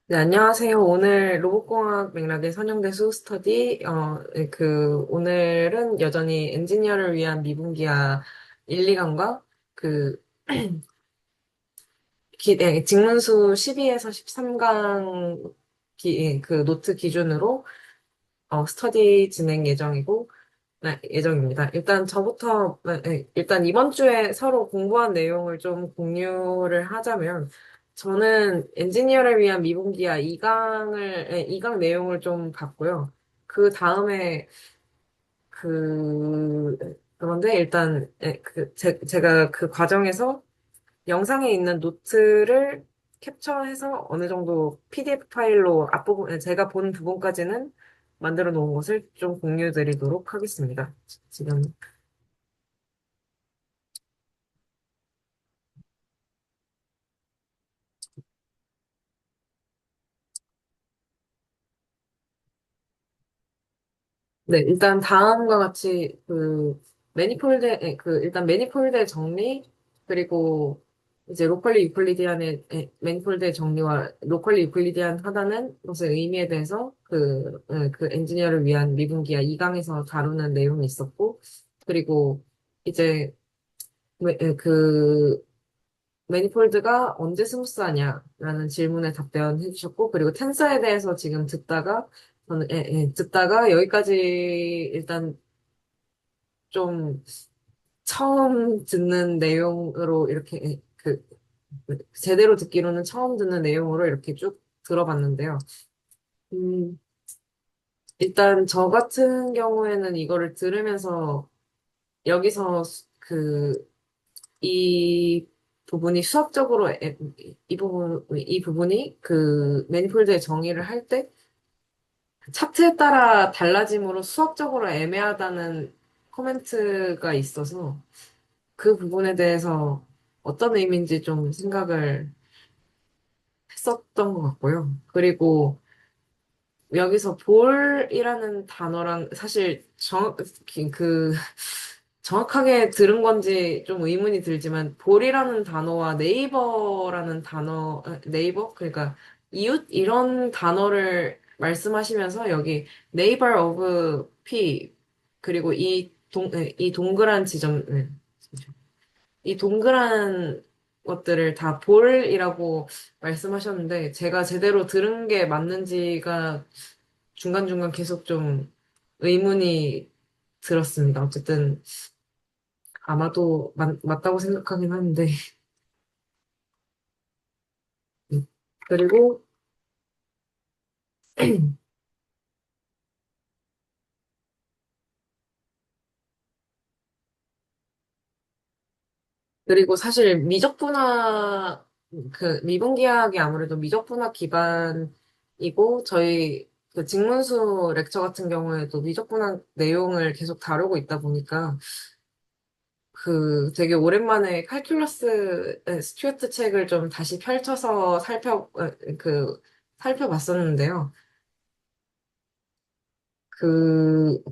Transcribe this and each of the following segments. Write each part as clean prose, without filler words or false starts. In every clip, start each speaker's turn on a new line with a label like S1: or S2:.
S1: 네, 안녕하세요. 오늘 로봇공학 맥락의 선형대수 스터디, 오늘은 여전히 엔지니어를 위한 미분기하 1, 2강과 그, 직문수 12에서 13강 그 노트 기준으로 스터디 진행 예정이고, 네, 예정입니다. 일단 저부터, 일단 이번 주에 서로 공부한 내용을 좀 공유를 하자면, 저는 엔지니어를 위한 미분기야 2강 내용을 좀 봤고요. 그 다음에 그런데 일단, 제가 그 과정에서 영상에 있는 노트를 캡처해서 어느 정도 PDF 파일로 앞부분, 제가 본 부분까지는 만들어 놓은 것을 좀 공유 드리도록 하겠습니다. 지금 네, 일단 다음과 같이 일단 매니폴드의 정리, 그리고 이제 로컬리 유클리디안의 매니폴드의 정리와 로컬리 유클리디안 하다는 것의 의미에 대해서 그 엔지니어를 위한 미분기야 2강에서 다루는 내용이 있었고, 그리고 이제 그 매니폴드가 언제 스무스하냐라는 질문에 답변해 주셨고, 그리고 텐서에 대해서 지금 듣다가 여기까지 일단 좀 처음 듣는 내용으로 제대로 듣기로는 처음 듣는 내용으로 이렇게 쭉 들어봤는데요. 음, 일단 저 같은 경우에는 이거를 들으면서 여기서 이 부분이 수학적으로, 이 부분이 그 매니폴드의 정의를 할 때 차트에 따라 달라짐으로 수학적으로 애매하다는 코멘트가 있어서 그 부분에 대해서 어떤 의미인지 좀 생각을 했었던 것 같고요. 그리고 여기서 볼이라는 단어랑 사실 정확하게 들은 건지 좀 의문이 들지만 볼이라는 단어와 네이버 그러니까 이웃 이런 단어를 말씀하시면서 여기 neighbor of P 그리고 이 동그란 이 동그란 것들을 다 볼이라고 말씀하셨는데 제가 제대로 들은 게 맞는지가 중간중간 계속 좀 의문이 들었습니다. 어쨌든 아마도 맞다고 생각하긴 하는데. 그리고 그리고 사실 미분기학이 아무래도 미적분학 기반이고 저희 그 직문수 렉처 같은 경우에도 미적분학 내용을 계속 다루고 있다 보니까 되게 오랜만에 스튜어트 책을 좀 다시 펼쳐서 살펴봤었는데요. 그,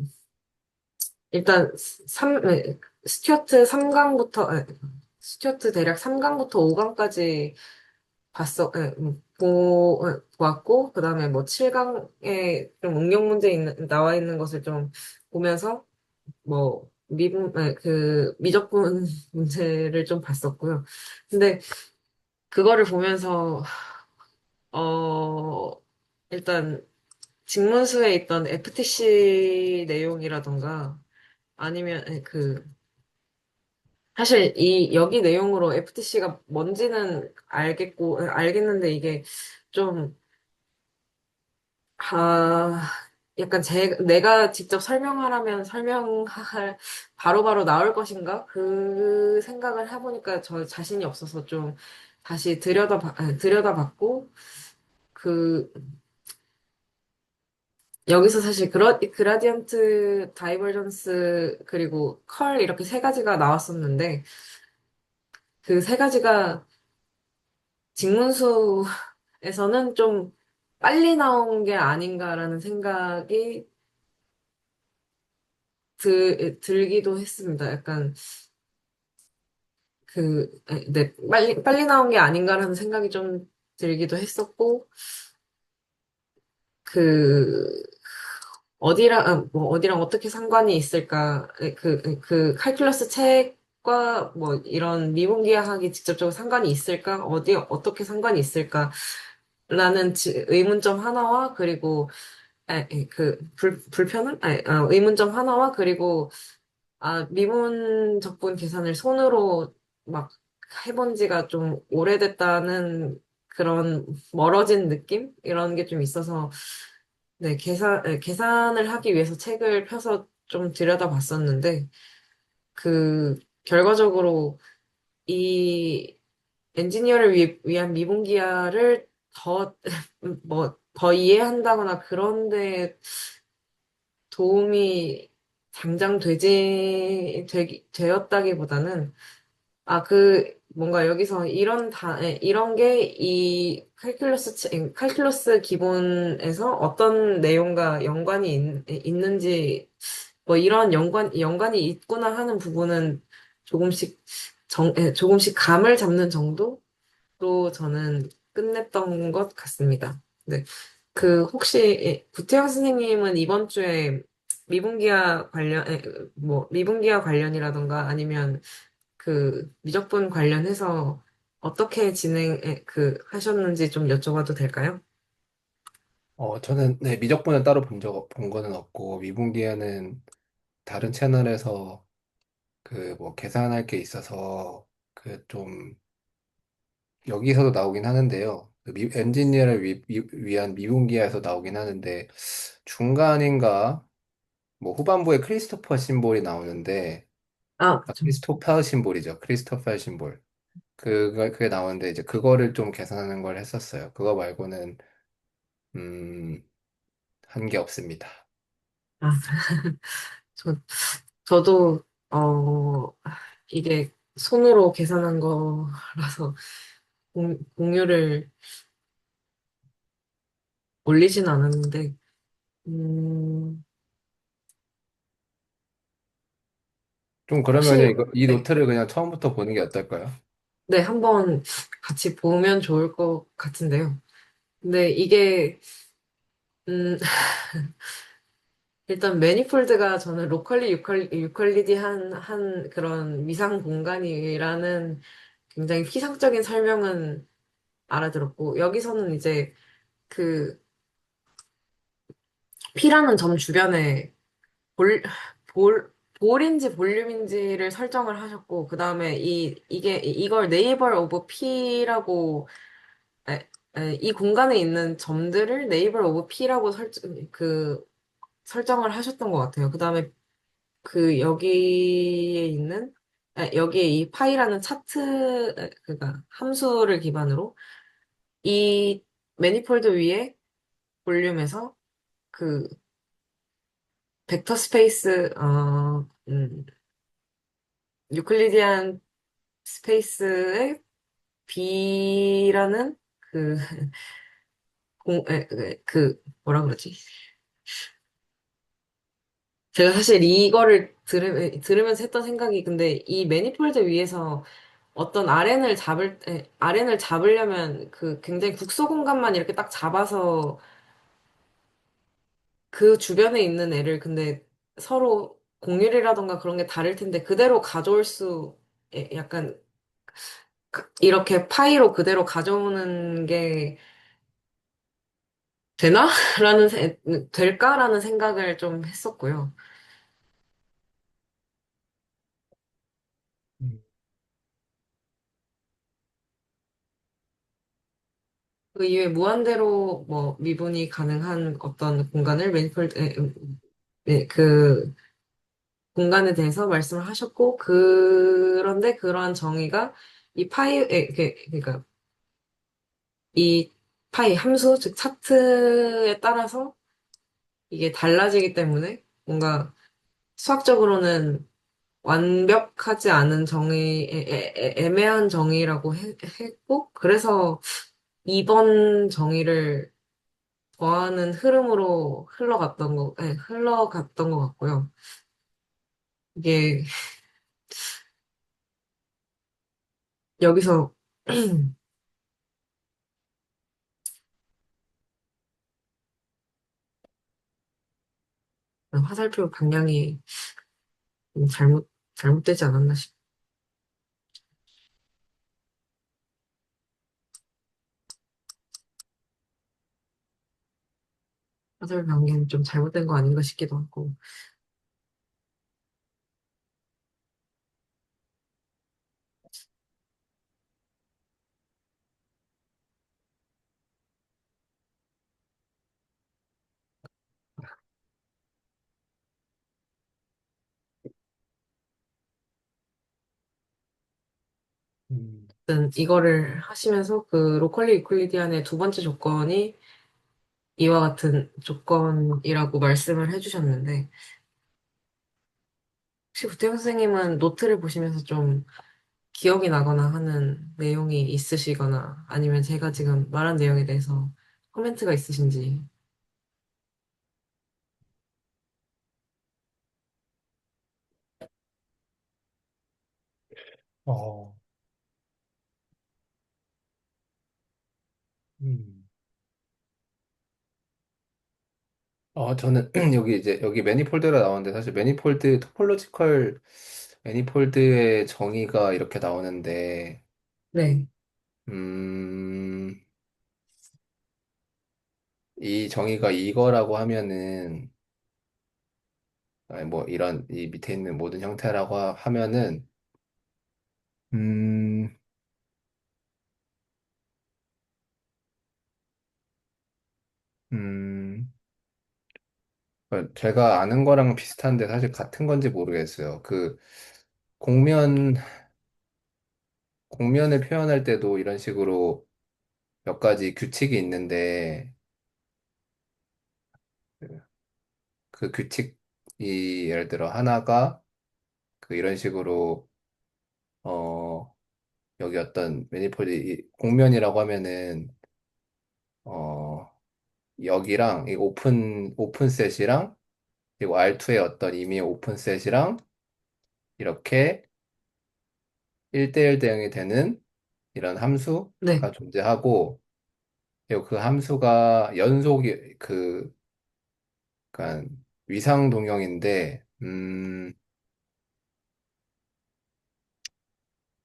S1: 일단, 스튜어트 3강부터, 스튜어트 대략 3강부터 5강까지 보았고, 그 다음에 뭐 7강에 좀 나와 있는 것을 좀 보면서, 미적분 문제를 좀 봤었고요. 근데 그거를 보면서, 어, 일단, 직문수에 있던 FTC 내용이라던가, 아니면, 사실 여기 내용으로 FTC가 뭔지는 알겠는데 이게 좀, 아, 내가 직접 설명하라면 바로바로 나올 것인가? 그 생각을 해보니까 저 자신이 없어서 좀 다시 들여다봤고, 그, 여기서 사실 그라디언트, 다이버전스, 그리고 컬 이렇게 세 가지가 나왔었는데, 그 세 가지가 직문수에서는 좀 빨리 나온 게 아닌가라는 생각이 들기도 했습니다. 약간 네, 빨리 나온 게 아닌가라는 생각이 좀 들기도 했었고, 그, 뭐, 어디랑 어떻게 상관이 있을까? 그, 칼큘러스 책과 뭐, 이런 미분기하학이 직접적으로 상관이 있을까? 어떻게 상관이 있을까? 라는 의문점 하나와, 그리고, 불편함? 의문점 하나와, 그리고, 미분 적분 계산을 손으로 막 해본 지가 좀 오래됐다는 그런 멀어진 느낌? 이런 게 좀 있어서, 네, 계산을 하기 위해서 책을 펴서 좀 들여다봤었는데, 결과적으로 이 엔지니어를 위한 미분기화를 더 이해한다거나 그런데 도움이 되었다기보다는, 뭔가 여기서 이런 게 이 칼큘러스 기본에서 어떤 내용과 있는지, 뭐 이런 연관이 있구나 하는 부분은 조금씩 조금씩 감을 잡는 정도로 저는 끝냈던 것 같습니다. 네. 혹시, 구태영 선생님은 이번 주에 미분기와 관련이라던가 아니면 미적분 관련해서 어떻게 하셨는지 좀 여쭤봐도 될까요?
S2: 저는 네, 미적분은 따로 본 거는 없고, 미분기에는 다른 채널에서 그 뭐 계산할 게 있어서 그 좀 여기서도 나오긴 하는데요. 엔지니어를 위한 미분기에서 나오긴 하는데 중간인가 뭐 후반부에 크리스토퍼 심볼이 나오는데
S1: 그쵸.
S2: 크리스토퍼 심볼이죠. 크리스토퍼 심볼. 그게 나오는데 이제 그거를 좀 계산하는 걸 했었어요. 그거 말고는 음, 한 게 없습니다.
S1: 아, 저, 저도, 이게 손으로 계산한 거라서 공유를 올리진 않았는데, 음,
S2: 좀
S1: 혹시,
S2: 그러면은 이
S1: 네,
S2: 노트를 그냥 처음부터 보는 게 어떨까요?
S1: 네, 한번 같이 보면 좋을 것 같은데요. 근데 이게, 음, 일단 매니폴드가 저는 유클리디한 그런 위상 공간이라는 굉장히 피상적인 설명은 알아들었고, 여기서는 이제 그 P라는 점 주변에 볼, 볼인지 볼륨인지를 설정을 하셨고, 그 다음에 이걸 네이버 오브 P라고, 이 공간에 있는 점들을 네이버 오브 P라고 설정을 하셨던 것 같아요. 그 다음에 여기에 이 파이라는 그러니까 함수를 기반으로 이 매니폴드 위에 볼륨에서 그 벡터 스페이스, 유클리디안 스페이스의 B라는 그, 뭐라 그러지? 제가 사실 이거를 들으면서 했던 생각이, 근데 이 매니폴드 위에서 RN을 잡으려면 굉장히 국소 공간만 이렇게 딱 잡아서 그 주변에 있는 애를 근데 서로 공률이라던가 그런 게 다를 텐데 그대로 약간 이렇게 파이로 그대로 가져오는 게 되나? 될까라는 생각을 좀 했었고요.
S2: 음.
S1: 그 이외에 무한대로 뭐 미분이 가능한 어떤 공간을 그 공간에 대해서 말씀을 하셨고, 그런데 그러한 정의가 그러니까 이 파이 함수, 즉 차트에 따라서 이게 달라지기 때문에 뭔가 수학적으로는 완벽하지 않은 애매한 정의라고 했고, 그래서 2번 정의를 더하는 흐름으로 흘러갔던 것 같고요. 이게 여기서 화살표 방향이 잘못되지 않았나 싶. 화살표 방향이 좀 잘못된 거 아닌가 싶기도 하고.
S2: 음.
S1: 어쨌든 이거를 하시면서 그 로컬리 이퀄리티안의 두 번째 조건이 이와 같은 조건이라고 말씀을 해주셨는데, 혹시 구태영 선생님은 노트를 보시면서 좀 기억이 나거나 하는 내용이 있으시거나 아니면 제가 지금 말한 내용에 대해서 코멘트가 있으신지.
S2: 어, 음. 저는 여기 매니폴드가 나오는데 사실 매니폴드 토폴로지컬 매니폴드의 정의가 이렇게 나오는데,
S1: 네.
S2: 음, 이 정의가 이거라고 하면은, 아니, 뭐 이런 이 밑에 있는 모든 형태라고 하면은, 음, 음, 제가 아는 거랑 비슷한데 사실 같은 건지 모르겠어요. 그 공면, 공면을 표현할 때도 이런 식으로 몇 가지 규칙이 있는데, 그 규칙이 예를 들어 하나가 그 이런 식으로, 어, 여기 어떤 매니폴드 공면이라고 하면은, 어, 여기랑 이 오픈셋이랑 그리고 R2의 어떤 임의의 오픈셋이랑 이렇게 1대1 대응이 되는 이런
S1: 네.
S2: 함수가 존재하고, 그리고 그 함수가 연속이 약간 위상 동형인데,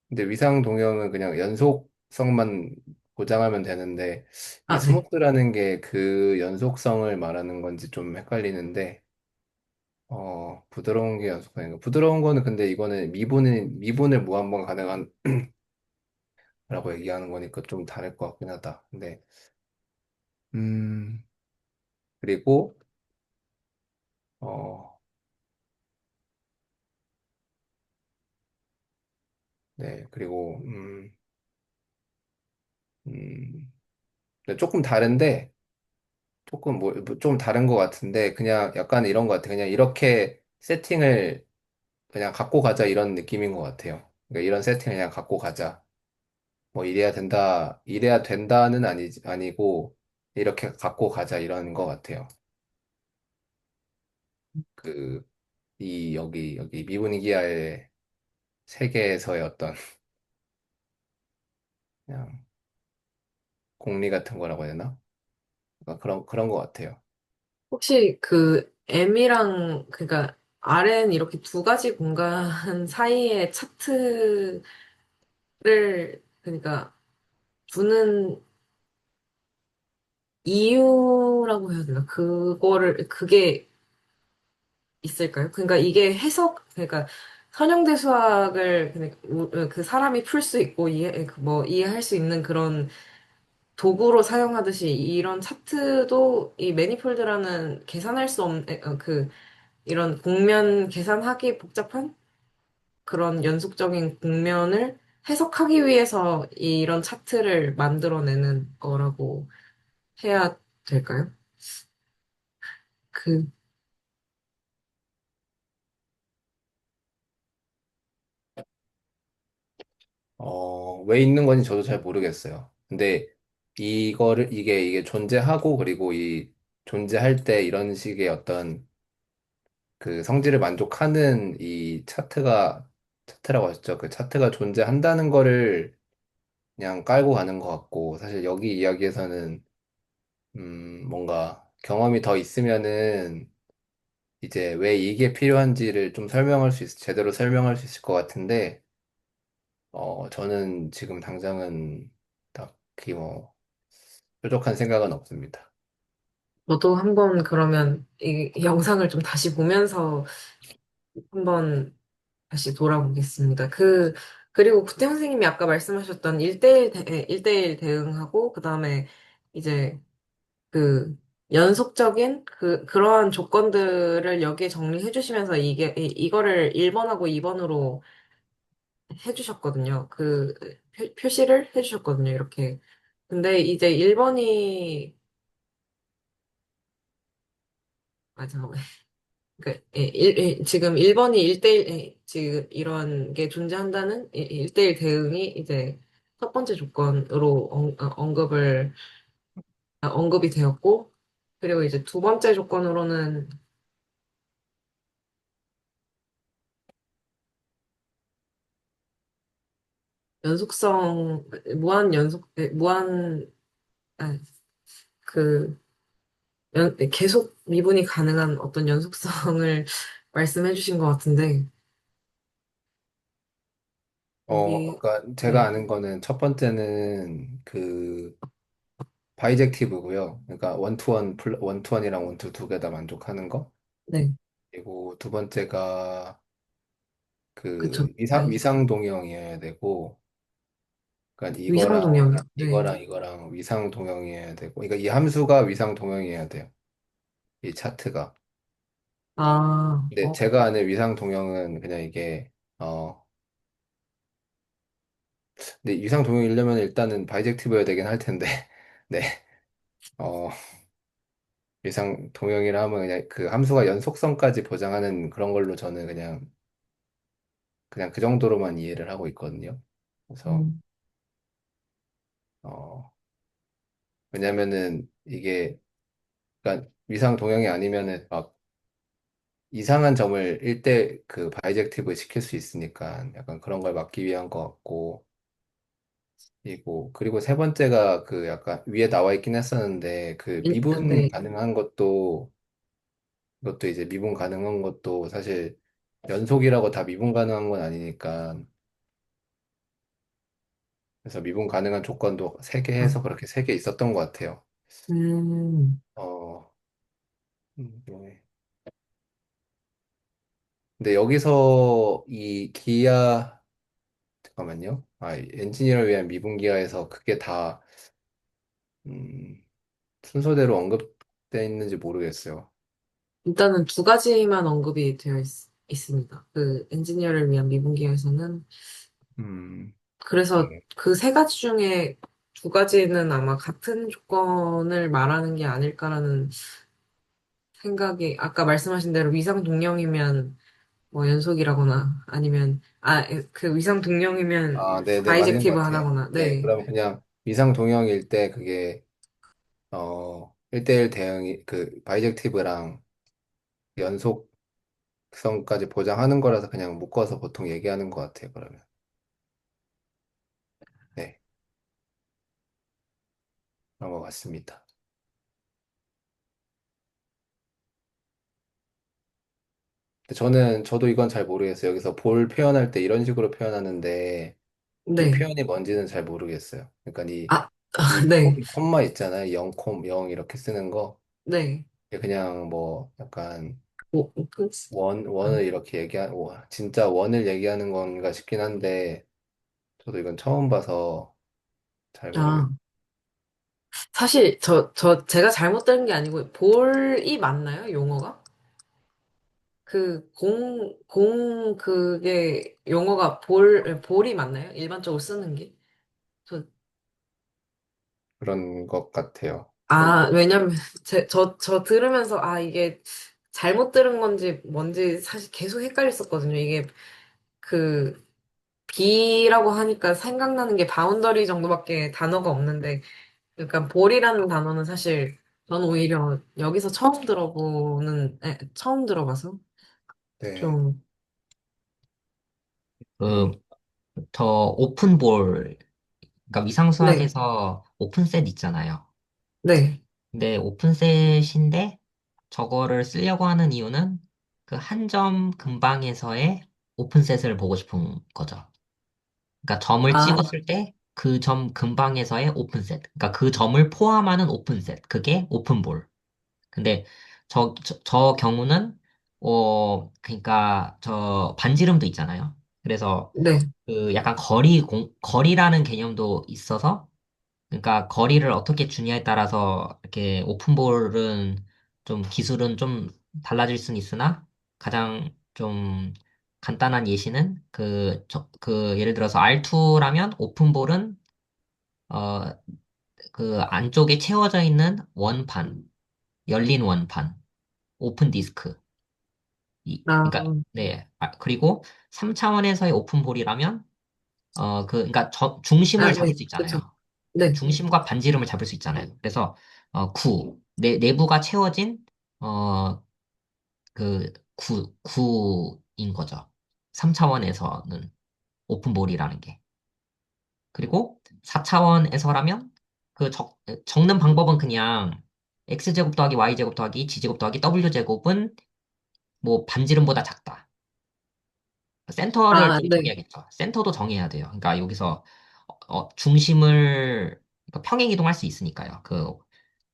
S2: 근데 위상 동형은 그냥 연속성만 보장하면 되는데, 이
S1: 아, 네.
S2: 스무스라는 게 그 연속성을 말하는 건지 좀 헷갈리는데, 부드러운 게 연속성인가? 부드러운 거는 근데 이거는 미분을 무한번 가능한 라고 얘기하는 거니까 좀 다를 것 같긴 하다. 근데, 음, 그리고, 어, 네, 그리고, 네, 조금 다른데, 조금 좀 다른 것 같은데, 그냥 약간 이런 것 같아. 그냥 이렇게 세팅을 그냥 갖고 가자 이런 느낌인 것 같아요. 그러니까 이런 세팅을 그냥 갖고 가자. 뭐 이래야 된다는 아니고, 이렇게 갖고 가자 이런 것 같아요. 그, 여기 미분이 기하의 세계에서의 어떤, 그냥, 공리 같은 거라고 해야 되나? 그러니까 그런 것 같아요.
S1: 혹시 그 M이랑, 그러니까 R은 이렇게 두 가지 공간 사이에 차트를, 그러니까 두는 이유라고 해야 되나? 그게 있을까요? 그러니까 이게 그러니까 선형대 수학을 그 사람이 풀 수 있고 이해할 수 있는 그런 도구로 사용하듯이 이런 차트도 이 매니폴드라는 계산할 수 없는 이런 공면 계산하기 복잡한 그런 연속적인 공면을 해석하기 위해서 이런 차트를 만들어내는 거라고 해야 될까요? 그,
S2: 왜 있는 건지 저도 잘 모르겠어요. 근데 이게 존재하고, 그리고 이 존재할 때 이런 식의 어떤 그 성질을 만족하는 이 차트라고 하셨죠? 그 차트가 존재한다는 거를 그냥 깔고 가는 것 같고, 사실 여기 이야기에서는, 뭔가 경험이 더 있으면은 이제 왜 이게 필요한지를 좀 제대로 설명할 수 있을 것 같은데, 저는 지금 당장은 딱히 뭐, 뾰족한 생각은 없습니다.
S1: 저도 한번 그러면 이 영상을 좀 다시 보면서 한번 다시 돌아보겠습니다. 그리고 구태 선생님이 아까 말씀하셨던 1대1 대응하고, 그 다음에 이제 그 연속적인 그러한 조건들을 여기에 정리해 주시면서 이거를 1번하고 2번으로 해주셨거든요. 표시를 해주셨거든요. 이렇게. 근데 이제 1번이, 아, 잠깐만. 지금 1번이 1대1, 지금 이런 게 존재한다는 1대1 대응이 이제 첫 번째 조건으로 언급이 되었고, 그리고 이제 두 번째 조건으로는 연속성, 무한 연속, 무한, 아, 그, 계속 미분이 가능한 어떤 연속성을 말씀해 주신 것 같은데, 여기,
S2: 그러니까 제가
S1: 네,
S2: 아는 거는 첫 번째는 그 바이젝티브고요. 그러니까 원투원이랑 원투 두 개 다 만족하는 거.
S1: 네,
S2: 그리고 두 번째가
S1: 그쵸.
S2: 그
S1: 네.
S2: 위상 동형이어야 되고, 그러니까
S1: 위상동형이요. 네.
S2: 이거랑 위상 동형이어야 되고, 그러니까 이 함수가 위상 동형이어야 돼요. 이 차트가.
S1: 아,
S2: 근데 제가 아는 위상 동형은 그냥 이게 어 근데 위상 동형이려면 일단은 바이젝티브여야 되긴 할 텐데. 네. 어 위상 동형이라 하면 그냥 그 함수가 연속성까지 보장하는 그런 걸로 저는 그냥 그 정도로만 이해를 하고 있거든요. 그래서
S1: 음,
S2: 어 왜냐면은 이게 그러니까 위상 동형이 아니면은 막 이상한 점을 일대 그 바이젝티브 시킬 수 있으니까 약간 그런 걸 막기 위한 것 같고, 그리고 세 번째가 그 약간 위에 나와 있긴 했었는데 그 미분
S1: 네.
S2: 가능한 것도, 이것도 이제 미분 가능한 것도 사실 연속이라고 다 미분 가능한 건 아니니까, 그래서 미분 가능한 조건도 세 개
S1: 아,
S2: 해서 그렇게 세 개 있었던 것 같아요.
S1: 음,
S2: 어 네. 근데 여기서 이 기아, 잠깐만요. 엔지니어를 위한 미분 기하에서 그게 다 음, 순서대로 언급돼 있는지 모르겠어요.
S1: 일단은 두 가지만 언급이 되어 있습니다. 그 엔지니어를 위한 미분기에서는.
S2: 음,
S1: 그래서
S2: 네.
S1: 그 세 가지 중에 두 가지는 아마 같은 조건을 말하는 게 아닐까라는 생각이, 아까 말씀하신 대로 위상 동령이면 뭐 연속이라거나 아니면, 그 위상 동령이면
S2: 네네, 맞는 것
S1: 바이젝티브
S2: 같아요.
S1: 하다거나,
S2: 네,
S1: 네.
S2: 그럼 그냥 위상 동형일 때 그게, 1대1 대응이, 그, 바이젝티브랑 연속성까지 보장하는 거라서 그냥 묶어서 보통 얘기하는 것 같아요, 그러면. 네, 그런 것 같습니다. 근데 저도 이건 잘 모르겠어요. 여기서 볼 표현할 때 이런 식으로 표현하는데, 이
S1: 네.
S2: 표현이 뭔지는 잘 모르겠어요. 그러니까
S1: 아, 네.
S2: 콤마 있잖아요. 0, 이렇게 쓰는 거.
S1: 네.
S2: 이게 그냥 뭐 약간
S1: 그,
S2: 원을 이렇게 진짜 원을 얘기하는 건가 싶긴 한데, 저도 이건 처음 봐서 잘
S1: 아,
S2: 모르겠어요.
S1: 사실, 제가 잘못 들은 게 아니고, 볼이 맞나요? 용어가? 그게, 용어가 볼이 맞나요? 일반적으로 쓰는 게? 저,
S2: 그런 것 같아요. 저도.
S1: 왜냐면, 저 들으면서, 이게 잘못 들은 건지 뭔지 사실 계속 헷갈렸었거든요. 이게, 그, B라고 하니까 생각나는 게 바운더리 정도밖에 단어가 없는데, 그러니까 볼이라는 단어는 사실 저는 오히려 여기서 처음 들어봐서
S2: 네.
S1: 좀,
S3: 그, 저 오픈볼, 그러니까
S1: 네,
S3: 위상수학에서 오픈셋 있잖아요.
S1: 네,
S3: 근데 오픈셋인데 저거를 쓰려고 하는 이유는 그 한 점 근방에서의 오픈셋을 보고 싶은 거죠. 그러니까 점을
S1: 아,
S3: 찍었을 때 그 점 근방에서의 오픈셋. 그러니까 그 점을 포함하는 오픈셋. 그게 오픈볼. 근데 저 경우는, 그러니까 저 반지름도 있잖아요. 그래서
S1: 네.
S3: 그 약간 거리라는 개념도 있어서, 그러니까 거리를 어떻게 주냐에 따라서 이렇게 오픈볼은 좀 기술은 좀 달라질 수는 있으나 가장 좀 간단한 예시는 그 예를 들어서 R2라면 오픈볼은 어, 그 안쪽에 채워져 있는 원판, 열린 원판, 오픈 디스크.
S1: 아,
S3: 그러니까 네. 그리고 3차원에서의 오픈볼이라면 그러니까 중심을
S1: 네.
S3: 잡을 수
S1: 그쵸.
S3: 있잖아요.
S1: 네.
S3: 중심과 반지름을 잡을 수 있잖아요. 그래서 내부가 채워진 어 그 구인 거죠. 3차원에서는 오픈볼이라는 게. 그리고 4차원에서라면 적는 방법은 그냥 x제곱 더하기 y제곱 더하기 g제곱 더하기 w제곱은 뭐 반지름보다 작다. 센터를
S1: 아,
S3: 좀
S1: 네.
S3: 정해야겠죠. 센터도 정해야 돼요. 그러니까 여기서 그러니까 평행 이동할 수 있으니까요.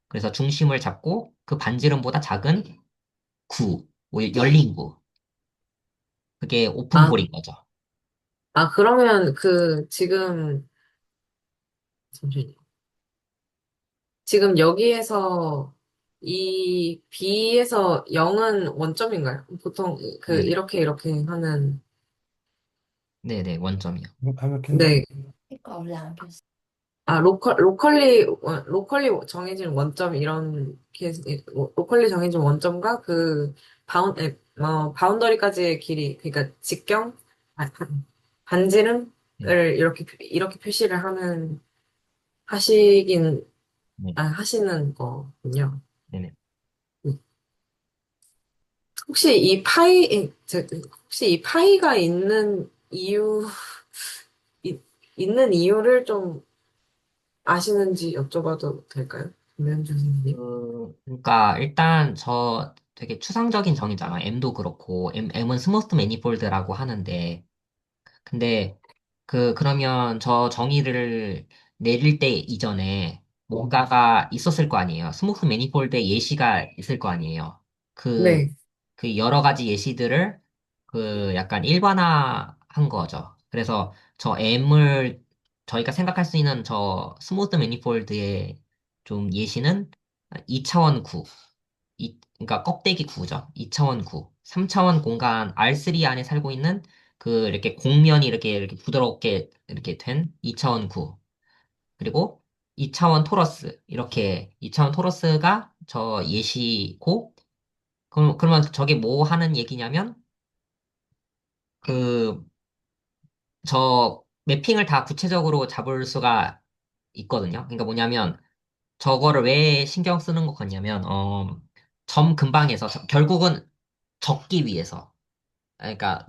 S3: 그래서 중심을 잡고 그 반지름보다 작은 뭐 열린 구. 그게
S1: 아,
S3: 오픈볼인 거죠.
S1: 그러면 그, 지금, 잠시만요. 지금 여기에서 이 B에서 0은 원점인가요? 보통 그,
S3: 네네.
S1: 이렇게 하는,
S3: 네네, 원점이요.
S2: 화면 켰나?
S1: 네. 로컬리 정해진 원점, 이런 케이스, 로컬리 정해진 원점과 그, 바운더리까지의 길이, 그러니까 반지름을
S3: 네,
S1: 이렇게 표시를 하시긴,
S3: 네,
S1: 하시는 거군요.
S3: 네네.
S1: 음. 혹시 이 파이, 혹시 이 파이가 이- 있는 이유를 좀 아시는지 여쭤봐도 될까요? 김현주 선생님.
S3: 그러니까 일단 저 되게 추상적인 정의잖아. M도 그렇고, M은 스모스 매니폴드라고 하는데, 근데 그러면 저 정의를 내릴 때 이전에 뭔가가 있었을 거 아니에요. 스모스 매니폴드의 예시가 있을 거 아니에요. 그,
S1: 네,
S3: 그 여러 가지 예시들을 약간 일반화한 거죠. 그래서 저 M을 저희가 생각할 수 있는 저 스모스 매니폴드의 좀 예시는 2차원 구. 그러니까 껍데기 구죠. 2차원 구. 3차원 공간 R3 안에 살고 있는 이렇게 공면이 이렇게 부드럽게 이렇게 된 2차원 구. 그리고 2차원 토러스. 이렇게 2차원 토러스가 저 예시고, 그러면 저게 뭐 하는 얘기냐면, 그, 저 매핑을 다 구체적으로 잡을 수가 있거든요. 그러니까 뭐냐면, 저거를 왜 신경 쓰는 것 같냐면, 점 근방에서 결국은 적기 위해서. 그러니까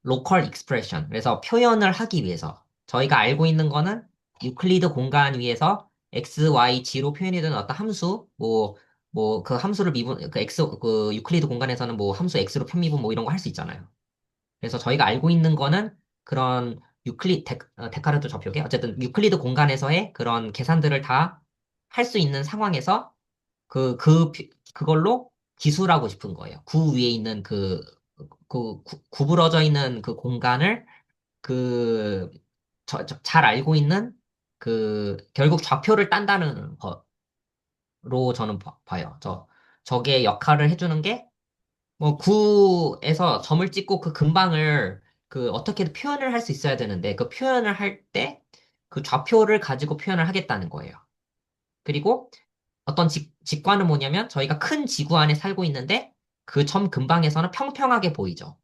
S3: 로컬 익스프레션. 그래서 표현을 하기 위해서 저희가 알고 있는 거는 유클리드 공간 위에서 x, y, g로 표현이 되는 어떤 함수, 뭐 그 함수를 그 유클리드 공간에서는 뭐 함수 x로 편미분 뭐 이런 거 할 수 있잖아요. 그래서 저희가 알고 있는 거는 그런 데카르트 좌표계 어쨌든 유클리드 공간에서의 그런 계산들을 다 할 수 있는 상황에서 그걸로 기술하고 싶은 거예요. 구 위에 있는 구부러져 있는 그 공간을 그, 잘 알고 있는 결국 좌표를 딴다는 거로 저는 봐요. 저게 역할을 해주는 게, 뭐, 구에서 점을 찍고 그 근방을 어떻게든 표현을 할 수 있어야 되는데, 그 표현을 할 때 그 좌표를 가지고 표현을 하겠다는 거예요. 그리고 어떤 직관은 뭐냐면 저희가 큰 지구 안에 살고 있는데 그 점 근방에서는 평평하게 보이죠.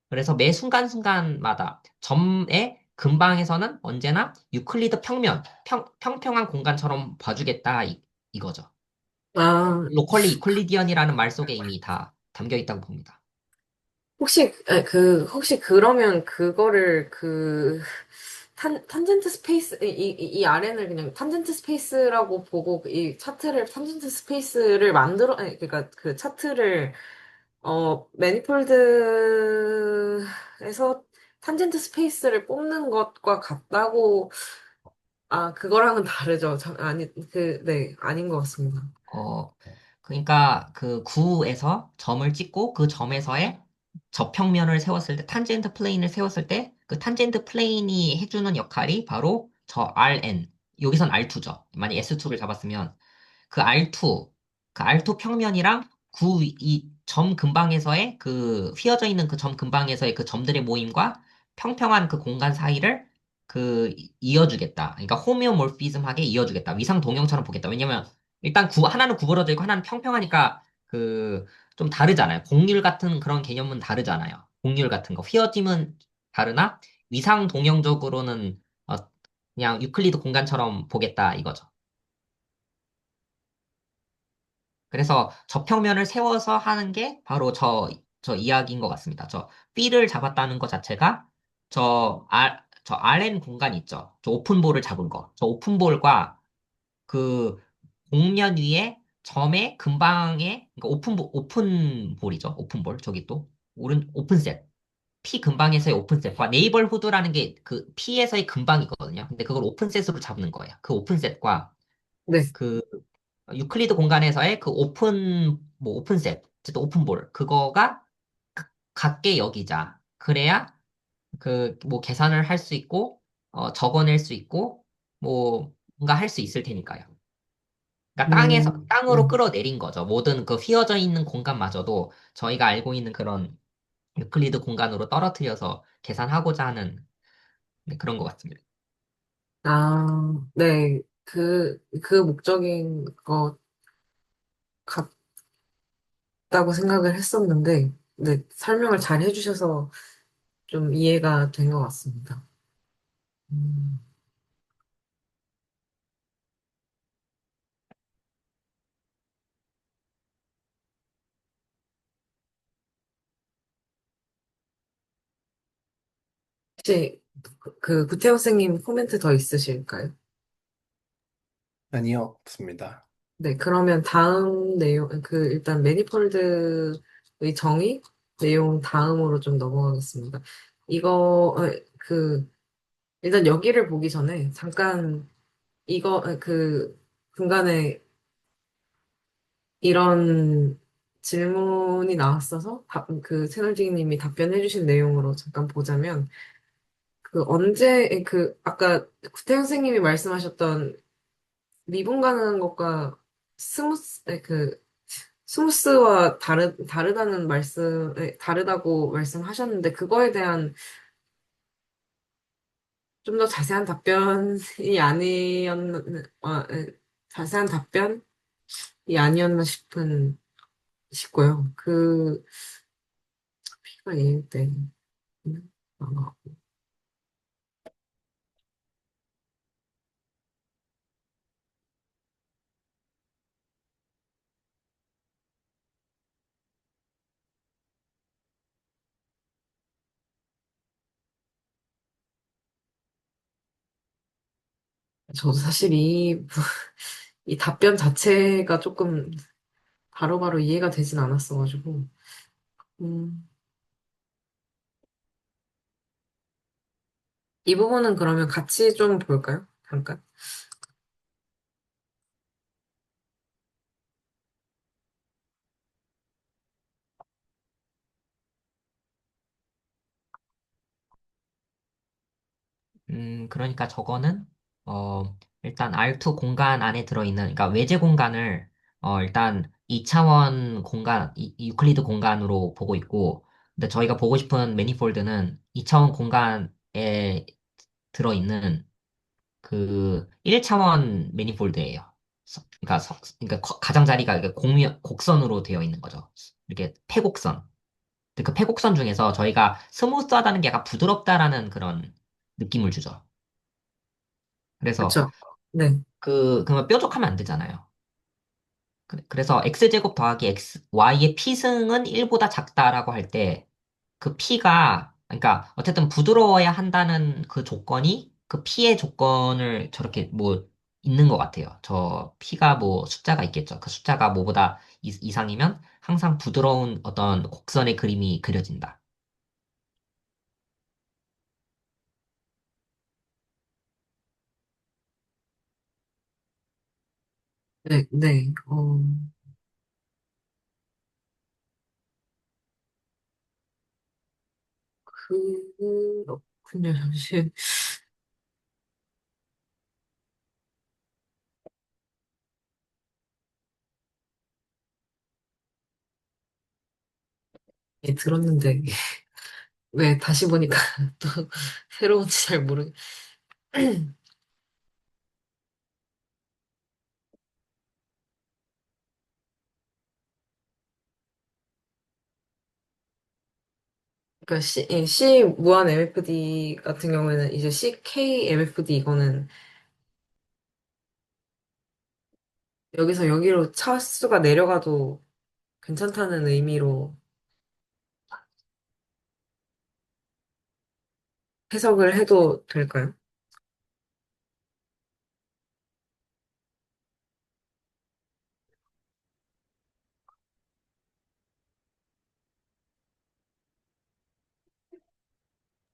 S3: 그래서 매 순간순간마다 점의 근방에서는 언제나 유클리드 평평한 공간처럼 봐주겠다 이거죠.
S1: 아,
S3: 로컬리 유클리디언이라는 말 속에 이미 다 담겨 있다고 봅니다.
S1: 혹시 그러면 그거를 탄젠트 스페이스, 이 RN을 그냥 탄젠트 스페이스라고 보고 이 차트를, 탄젠트 스페이스를 그러니까 그 차트를 매니폴드에서 탄젠트 스페이스를 뽑는 것과 같다고, 그거랑은 다르죠. 네, 아닌 것 같습니다.
S3: 어, 그러니까 그 구에서 점을 찍고 그 점에서의 접평면을 세웠을 때, 탄젠트 플레인을 세웠을 때, 그 탄젠트 플레인이 해주는 역할이 바로 저 RN. 여기선 R2죠. 만약 S2를 잡았으면 그 R2, 그 R2 평면이랑 이 점 근방에서의 그 휘어져 있는 그 점 근방에서의 그 점들의 모임과 평평한 그 공간 사이를 이어주겠다. 그러니까 호미오몰피즘하게 이어주겠다. 위상 동형처럼 보겠다. 왜냐면 일단 하나는 구부러져 있고 하나는 평평하니까 그 좀 다르잖아요. 곡률 같은 그런 개념은 다르잖아요. 곡률 같은 거. 휘어짐은 다르나 위상 동형적으로는 그냥 유클리드 공간처럼 보겠다 이거죠. 그래서 저평면을 세워서 하는 게 바로 저 이야기인 것 같습니다. 저 B를 잡았다는 것 자체가 저 RN 공간 있죠. 저 오픈볼을 잡은 거. 저 오픈볼과 그 공면 위에 점의 근방에, 그러니까 오픈볼이죠. 오픈볼. 저기 또, 오픈셋. P 근방에서의 오픈셋과 네이버후드라는 게 그 P에서의 근방이거든요. 근데 그걸 오픈셋으로 잡는 거예요. 그 오픈셋과
S1: 네.
S3: 그 유클리드 공간에서의 그 뭐 오픈셋, 어쨌든 오픈볼, 그거가 같게 여기자. 그래야 뭐 계산을 할 수 있고, 적어낼 수 있고, 뭐 뭔가 할 수 있을 테니까요. 그러니까
S1: 네.
S3: 땅으로 끌어내린 거죠. 모든 그 휘어져 있는 공간마저도 저희가 알고 있는 그런 유클리드 공간으로 떨어뜨려서 계산하고자 하는 네, 그런 것 같습니다.
S1: 네. 그 목적인 것 같다고 생각을 했었는데, 네, 설명을 잘 해주셔서 좀 이해가 된 것 같습니다. 음, 혹시 구태영 선생님 코멘트 더 있으실까요?
S2: 아니요, 없습니다.
S1: 네, 그러면 다음 내용, 일단 매니폴드의 정의 내용 다음으로 좀 넘어가겠습니다. 이거, 일단 여기를 보기 전에 잠깐 중간에 이런 질문이 나왔어서 채널지기님이 답변해주신 내용으로 잠깐 보자면, 아까 구태현 선생님이 말씀하셨던 미분 가능한 것과 스무스와 다르다고 말씀하셨는데, 그거에 대한 좀 더 자세한 답변이 자세한 답변이 아니었나 싶고요. 피가 A일 때, 아, 저도 사실 이 답변 자체가 조금 바로바로 이해가 되진 않았어가지고, 음, 이 부분은 그러면 같이 좀 볼까요? 잠깐.
S3: 그러니까 저거는, 일단 R2 공간 안에 들어있는, 그러니까 외제 공간을, 일단 2차원 공간, 이 유클리드 공간으로 보고 있고, 근데 저희가 보고 싶은 매니폴드는 2차원 공간에 들어있는 그 1차원 매니폴드예요. 그러니까 가장자리가 이렇게 곡선으로 되어 있는 거죠. 이렇게 패곡선. 근데 그 패곡선 중에서 저희가 스무스하다는 게 약간 부드럽다라는 그런 느낌을 주죠. 그래서
S1: 그쵸? 네.
S3: 그러면 뾰족하면 안 되잖아요. 그래서 x제곱 더하기 y의 p승은 1보다 작다라고 할 때 그 p가 그러니까 어쨌든 부드러워야 한다는 그 조건이 그 p의 조건을 저렇게 뭐 있는 것 같아요. 저 P가 뭐 숫자가 있겠죠. 그 숫자가 뭐보다 이상이면 항상 부드러운 어떤 곡선의 그림이 그려진다.
S1: 네, 네, 그렇군요. 잠시, 예, 들었는데, 왜 다시 보니까 또 새로운지 잘 모르겠, 그러니까 C 무한 MFD 같은 경우에는 이제 CK MFD 이거는 여기서 여기로 차수가 내려가도 괜찮다는 의미로 해석을 해도 될까요?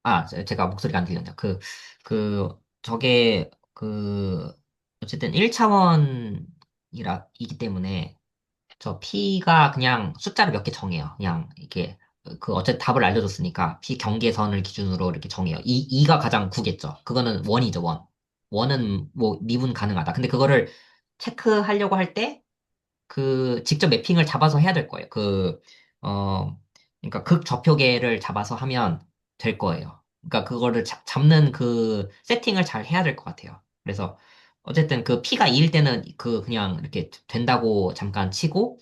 S3: 아, 제가 목소리가 안 들렸네요. 저게, 어쨌든 1차원이기 때문에 저 P가 그냥 숫자를 몇 개 정해요. 그냥 이게, 어쨌든 답을 알려줬으니까 P 경계선을 기준으로 이렇게 정해요. 2가 가장 구겠죠. 그거는 원이죠, 원. 원은 뭐 미분 가능하다. 근데 그거를 체크하려고 할 때, 직접 매핑을 잡아서 해야 될 거예요. 어, 그러니까 극좌표계를 잡아서 하면 될 거예요. 그러니까 그거를 잡는 그 세팅을 잘 해야 될 것 같아요. 그래서 어쨌든 그 P가 2일 때는 그냥 이렇게 된다고 잠깐 치고,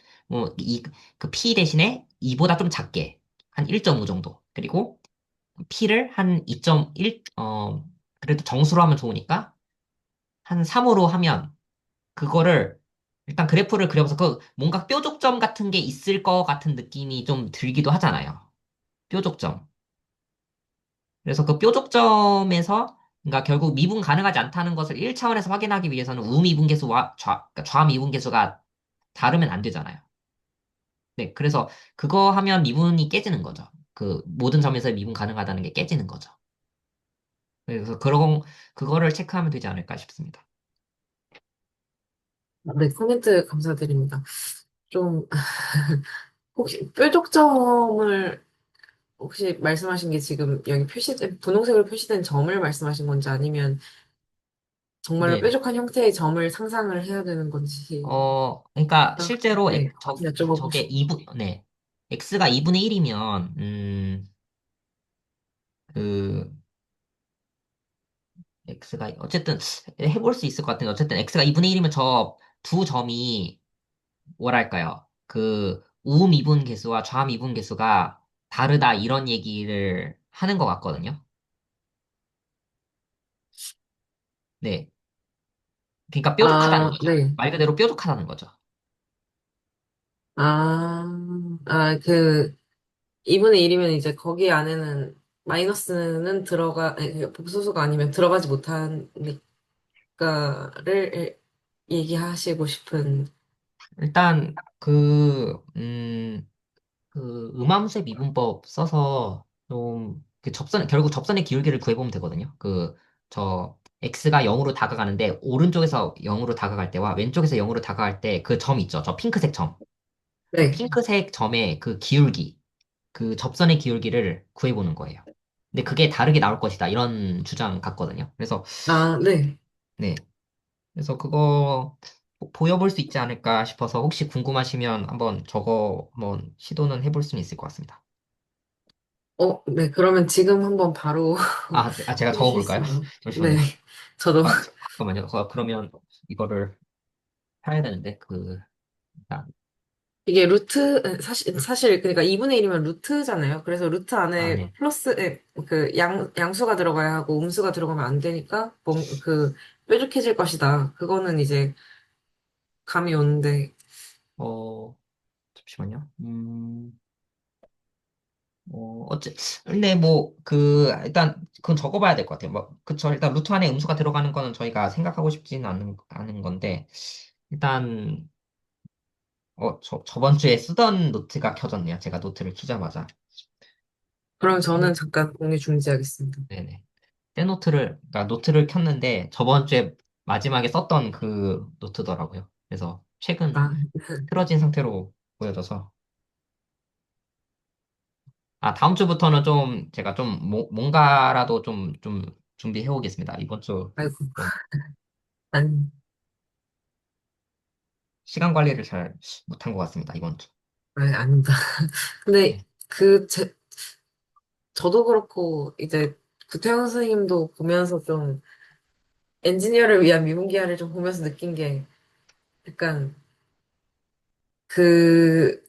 S3: 그 P 대신에 2보다 좀 작게, 한 1.5 정도. 그리고 P를 한 2.1, 그래도 정수로 하면 좋으니까 한 3으로 하면 그거를 일단 그래프를 그려서 뭔가 뾰족점 같은 게 있을 것 같은 느낌이 좀 들기도 하잖아요. 뾰족점. 그래서 그 뾰족점에서 그러니까 결국 미분 가능하지 않다는 것을 1차원에서 확인하기 위해서는 우미분계수와 그러니까 좌미분계수가 다르면 안 되잖아요. 네, 그래서 그거 하면 미분이 깨지는 거죠. 그 모든 점에서 미분 가능하다는 게 깨지는 거죠. 그래서 그거를 체크하면 되지 않을까 싶습니다.
S1: 네, 코멘트 감사드립니다. 좀, 혹시 뾰족점을, 혹시 말씀하신 게 지금 여기 분홍색으로 표시된 점을 말씀하신 건지 아니면 정말로
S3: 네.
S1: 뾰족한 형태의 점을 상상을 해야 되는 건지,
S3: 그러니까
S1: 딱,
S3: 실제로
S1: 네, 여쭤보고
S3: 저게
S1: 싶어요.
S3: 네. x가 2분의 1이면, 그, 어쨌든 해볼 수 있을 것 같은데, 어쨌든 x가 2분의 1이면 저 두 점이, 뭐랄까요. 우미분 계수와 좌미분 계수가 다르다, 이런 얘기를 하는 것 같거든요. 네. 그러니까 뾰족하다는
S1: 아,
S3: 거죠.
S1: 네.
S3: 말 그대로 뾰족하다는 거죠.
S1: 아, 그, 2분의 1이면 이제 거기 안에는 마이너스는 아니, 그 복소수가 아니면 들어가지 못하니까를 얘기하시고 싶은,
S3: 일단, 음함수의 미분법 써서 좀, 결국 접선의 기울기를 구해보면 되거든요. x가 0으로 다가가는데, 오른쪽에서 0으로 다가갈 때와 왼쪽에서 0으로 다가갈 때 그 점 있죠. 저 핑크색 점. 그
S1: 네.
S3: 핑크색 점의 그 기울기, 그 접선의 기울기를 구해보는 거예요. 근데 그게 다르게 나올 것이다. 이런 주장 같거든요.
S1: 아, 네.
S3: 네. 그래서 그거 보여볼 수 있지 않을까 싶어서 혹시 궁금하시면 한번 저거 한번 시도는 해볼 수는 있을 것 같습니다.
S1: 네. 그러면 지금 한번 바로
S3: 제가
S1: 해주실 수
S3: 적어볼까요?
S1: 있나요? 네.
S3: 잠시만요.
S1: 저도.
S3: 잠깐만요. 그러면 이거를 해야 되는데, 일단,
S1: 이게 사실, 그러니까 2분의 1이면 루트잖아요. 그래서 루트 안에
S3: 네.
S1: 양수가 들어가야 하고 음수가 들어가면 안 되니까, 뾰족해질 것이다. 그거는 이제 감이 오는데,
S3: 어, 잠시만요. 근데 뭐, 일단, 그건 적어봐야 될 것 같아요. 뭐, 그쵸. 일단 루트 안에 음수가 들어가는 거는 저희가 생각하고 싶지는 않은 건데, 일단, 저번 주에 쓰던 노트가 켜졌네요. 제가 노트를 키자마자.
S1: 그럼 저는 잠깐 공유 중지하겠습니다.
S3: 네네. 그러니까 노트를 켰는데, 저번 주에 마지막에 썼던 그 노트더라고요. 그래서, 최근
S1: 아,
S3: 틀어진 상태로 보여져서, 다음 주부터는 좀, 제가 좀, 뭔가라도 좀 준비해 오겠습니다. 이번 주,
S1: 아이고,
S3: 좀
S1: 아니,
S3: 시간 관리를 잘 못한 것 같습니다, 이번 주.
S1: 아니, 아닙니다. 근데
S3: 네.
S1: 저도 그렇고, 이제 구태현 선생님도 보면서 좀 엔지니어를 위한 미분기하를 좀 보면서 느낀 게 약간 그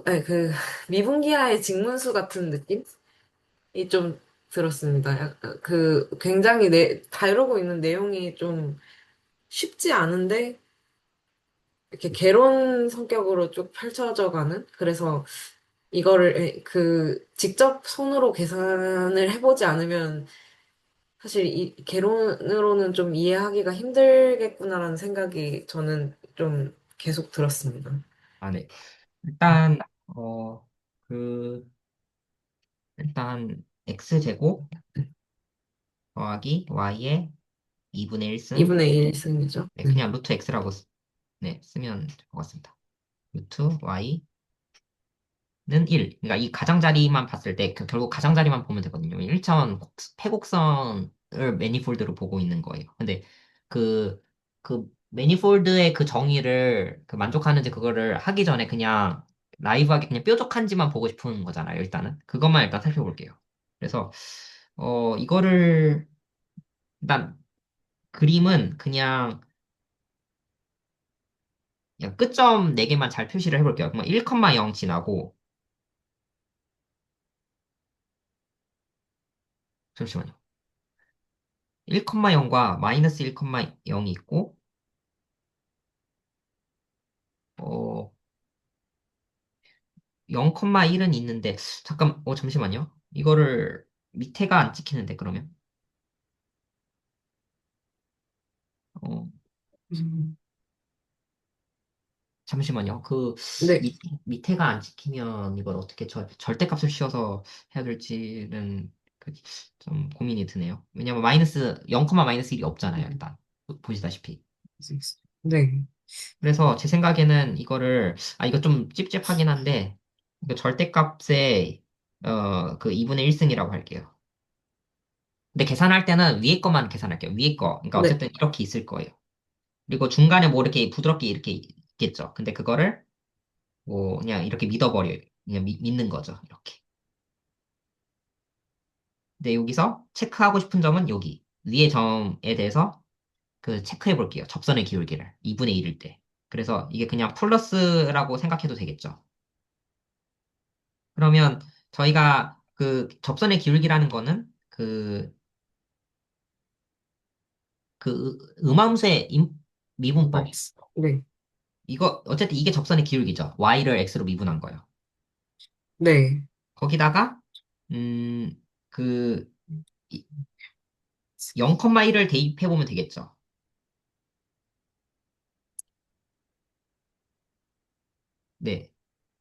S1: 아니, 미분기하의 직문수 같은 느낌이 좀 들었습니다. 약간 굉장히 다루고 있는 내용이 좀 쉽지 않은데, 이렇게 개론 성격으로 쭉 펼쳐져 가는? 그래서 직접 손으로 계산을 해보지 않으면 사실 이 개론으로는 좀 이해하기가 힘들겠구나라는 생각이 저는 좀 계속 들었습니다.
S3: 네. 일단, 어, 그, x제곱 더하기 y의 2분의 1승.
S1: 2분의 1승이죠.
S3: 네,
S1: 네.
S3: 그냥 루트 x라고 네, 쓰면 될 것 같습니다. 루트 y 는 1. 그러니까 이 가장자리만 봤을 때 결국 가장자리만 보면 되거든요. 1차원 패곡선을 매니폴드로 보고 있는 거예요. 근데 그, 매니폴드의 그 정의를 만족하는지 그거를 하기 전에 그냥 라이브하게 그냥 뾰족한지만 보고 싶은 거잖아요. 일단은. 그것만 일단 살펴볼게요. 그래서, 이거를 일단 그림은 그냥 끝점 4개만 잘 표시를 해볼게요. 그러면 1,0 지나고, 잠시만요. 1,0과 마이너스 1,0이 있고, 0,1은 있는데, 잠시만요. 이거를 밑에가 안 찍히는데, 그러면. 어,
S1: 음.
S3: 잠시만요.
S1: 네.
S3: 밑에가 안 찍히면 이걸 어떻게 절대값을 씌워서 해야 될지는 좀 고민이 드네요. 왜냐면 마이너스 1이 없잖아요, 일단. 보시다시피.
S1: 네.
S3: 그래서 제 생각에는 이거 좀 찝찝하긴 한데, 이거 절대값의, 2분의 1승이라고 할게요. 근데 계산할 때는 위에 것만 계산할게요. 위에 거. 그러니까
S1: 네.
S3: 어쨌든 이렇게 있을 거예요. 그리고 중간에 뭐 이렇게 부드럽게 이렇게 있겠죠. 근데 그거를 뭐 그냥 이렇게 믿어버려요. 그냥 믿는 거죠. 이렇게. 근데 여기서 체크하고 싶은 점은 여기. 위의 점에 대해서 체크해 볼게요. 접선의 기울기를. 2분의 1일 때. 그래서 이게 그냥 플러스라고 생각해도 되겠죠. 그러면 저희가 접선의 기울기라는 거는 음함수의 미분법.
S1: 나이스. 네.
S3: 어쨌든 이게 접선의 기울기죠. y를 x로 미분한 거예요.
S1: 네.
S3: 거기다가, 음, 그, 0,1을 대입해보면 되겠죠. 네.
S1: 네.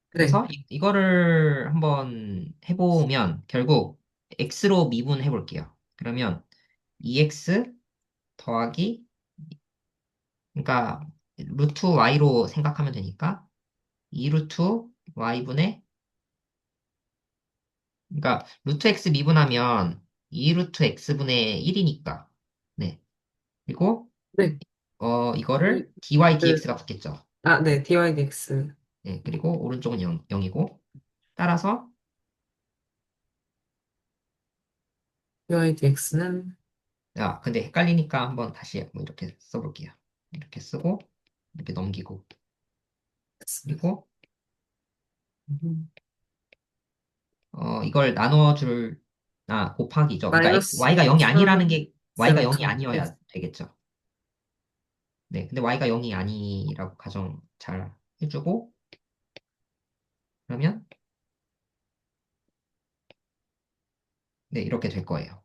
S3: 그래서 이거를 한번 해보면 결국 x로 미분해볼게요. 그러면 2x 더하기, 그러니까 루트 y로 생각하면 되니까 2루트 y분의, 그러니까 루트 x 미분하면 2루트 x분의 1이니까. 네. 그리고
S1: 네. 이-
S3: 이거를 dy
S1: 그,
S3: dx가 붙겠죠.
S1: 네. dydx.
S3: 네. 그리고 오른쪽은 0이고 따라서
S1: dydx는,
S3: 근데 헷갈리니까 한번 다시 뭐 이렇게 써볼게요. 이렇게 쓰고 이렇게 넘기고 그리고 이걸 곱하기죠. 그러니까
S1: 마이너스
S3: y가 0이 아니라는 게 y가 0이
S1: 3cm.
S3: 아니어야 되겠죠. 네. 근데 y가 0이 아니라고 가정 잘 해주고 그러면 네, 이렇게 될 거예요.